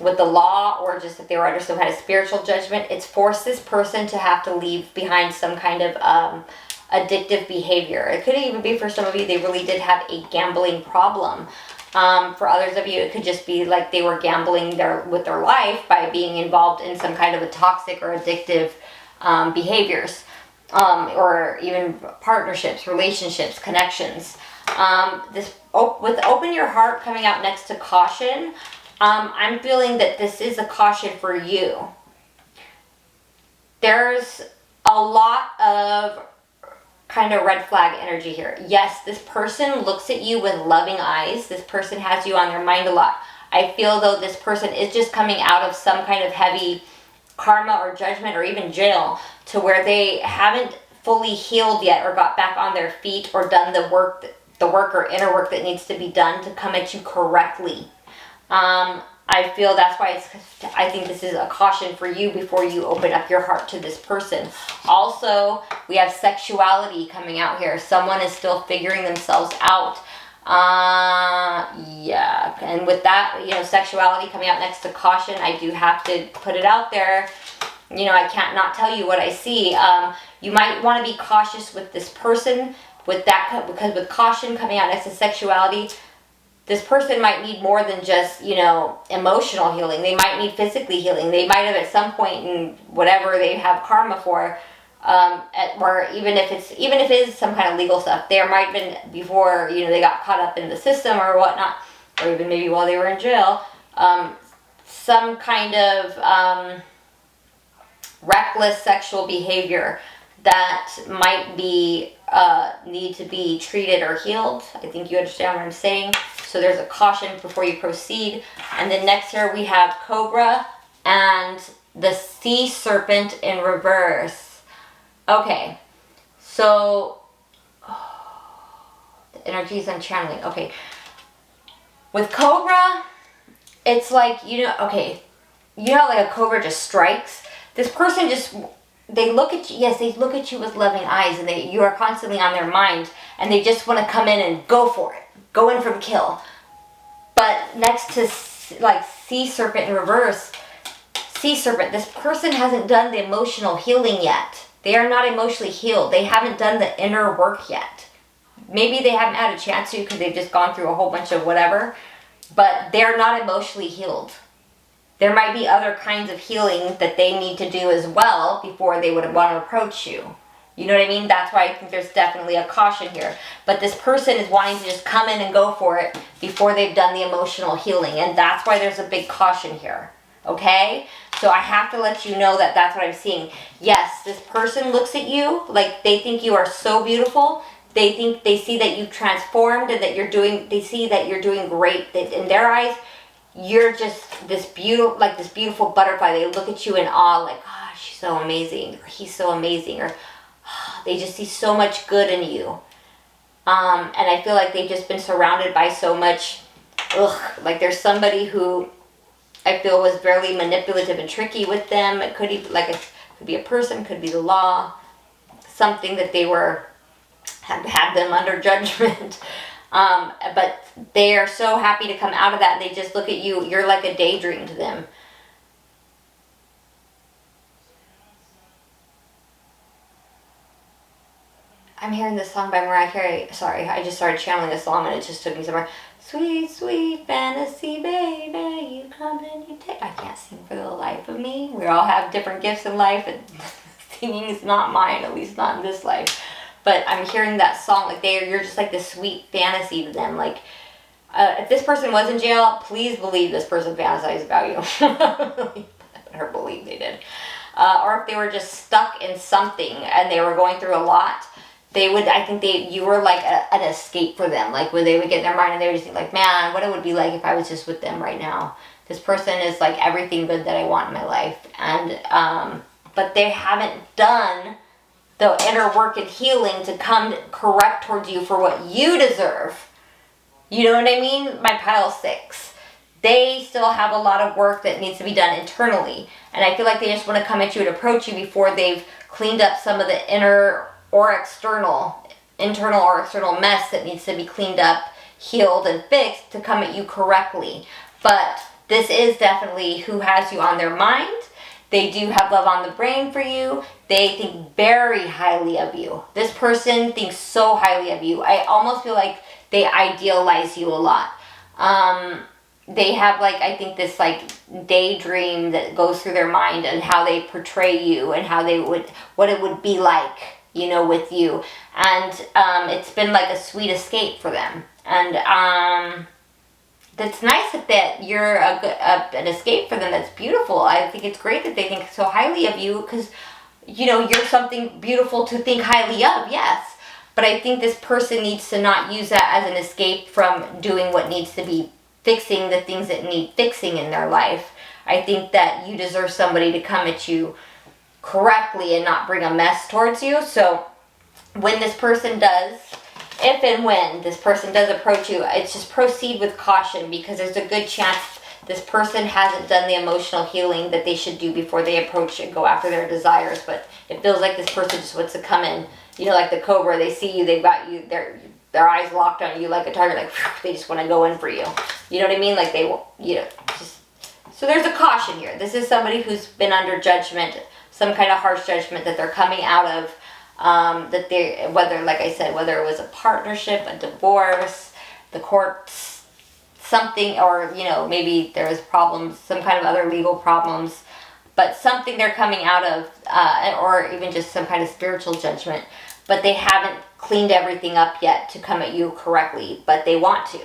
with the law or just if they were under some kind of spiritual judgment, it's forced this person to have to leave behind some kind of addictive behavior. It could even be for some of you, they really did have a gambling problem. For others of you, it could just be like they were gambling with their life by being involved in some kind of a toxic or addictive behaviors, or even partnerships, relationships, connections. With open your heart coming out next to caution, I'm feeling that this is a caution for you. There's a lot of kind of red flag energy here. Yes, this person looks at you with loving eyes. This person has you on their mind a lot. I feel though this person is just coming out of some kind of heavy karma or judgment or even jail, to where they haven't fully healed yet or got back on their feet or done the work or inner work that needs to be done to come at you correctly. I feel that's why I think this is a caution for you before you open up your heart to this person. Also, we have sexuality coming out here. Someone is still figuring themselves out. Yeah, and with that, you know, sexuality coming out next to caution, I do have to put it out there. You know, I can't not tell you what I see. You might want to be cautious with this person with that, because with caution coming out next to sexuality, this person might need more than just, you know, emotional healing. They might need physically healing. They might have at some point in whatever they have karma for, or even if it is some kind of legal stuff, there might have been before, you know, they got caught up in the system or whatnot, or even maybe while they were in jail, some kind of reckless sexual behavior that might be need to be treated or healed. I think you understand what I'm saying. So there's a caution before you proceed. And then next here we have Cobra and the Sea Serpent in reverse. Okay, so the energies I'm channeling. Okay, with Cobra, it's like, you know, okay, you know, like a cobra just strikes. This person just, they look at you, yes, they look at you with loving eyes, and you are constantly on their mind, and they just want to come in and go for it. Go in for the kill. But next to, like, Sea Serpent in reverse, Sea Serpent, this person hasn't done the emotional healing yet. They are not emotionally healed. They haven't done the inner work yet. Maybe they haven't had a chance to because they've just gone through a whole bunch of whatever, but they're not emotionally healed. There might be other kinds of healing that they need to do as well before they would want to approach you. You know what I mean? That's why I think there's definitely a caution here. But this person is wanting to just come in and go for it before they've done the emotional healing. And that's why there's a big caution here. Okay? So I have to let you know that that's what I'm seeing. Yes, this person looks at you like they think you are so beautiful. They see that you've transformed and that they see that you're doing great. In their eyes, you're just this beautiful butterfly. They look at you in awe, like, oh, she's so amazing, or he's so amazing, or oh, they just see so much good in you. And I feel like they've just been surrounded by so much, like there's somebody who I feel was very manipulative and tricky with them. It could be a person, could be the law, something that they had them under judgment. But they are so happy to come out of that, and they just look at you. You're like a daydream to them. I'm hearing this song by Mariah Carey. Sorry, I just started channeling this song and it just took me somewhere. Sweet, sweet fantasy, baby, you come and you take. I can't sing for the life of me. We all have different gifts in life, and singing is not mine, at least not in this life. But I'm hearing that song, like you're just like this sweet fantasy to them. Like, if this person was in jail, please believe this person fantasized about you. Or believe they did. Or if they were just stuck in something and they were going through a lot, you were like an escape for them. Like when they would get in their mind and they would just think like, man, what it would be like if I was just with them right now. This person is like everything good that I want in my life. And, but they haven't done the inner work and healing to come correct towards you for what you deserve. You know what I mean? My pile 6. They still have a lot of work that needs to be done internally. And I feel like they just want to come at you and approach you before they've cleaned up some of the internal or external mess that needs to be cleaned up, healed, and fixed to come at you correctly. But this is definitely who has you on their mind. They do have love on the brain for you. They think very highly of you. This person thinks so highly of you. I almost feel like they idealize you a lot. They have I think this daydream that goes through their mind and how they portray you and how what it would be like, with you. And it's been like a sweet escape for them. And that's nice that you're an escape for them. That's beautiful. I think it's great that they think so highly of you because, you know, you're something beautiful to think highly of, yes. But I think this person needs to not use that as an escape from doing what needs to be fixing, the things that need fixing in their life. I think that you deserve somebody to come at you correctly and not bring a mess towards you. So when this person does, if and when this person does approach you, it's just proceed with caution, because there's a good chance this person hasn't done the emotional healing that they should do before they approach and go after their desires. But it feels like this person just wants to come in, you know, like the cobra. They see you, they've got you, their eyes locked on you like a target, like they just want to go in for you. You know what I mean? Like they, you know, just, so there's a caution here. This is somebody who's been under judgment, some kind of harsh judgment that they're coming out of. That they, whether, like I said, whether it was a partnership, a divorce, the courts, something, or, you know, maybe there was problems, some kind of other legal problems, but something they're coming out of, or even just some kind of spiritual judgment, but they haven't cleaned everything up yet to come at you correctly, but they want to.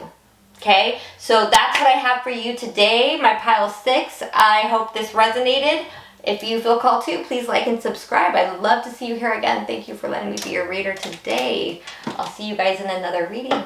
Okay, so that's what I have for you today, my pile 6. I hope this resonated. If you feel called to, please like and subscribe. I'd love to see you here again. Thank you for letting me be your reader today. I'll see you guys in another reading.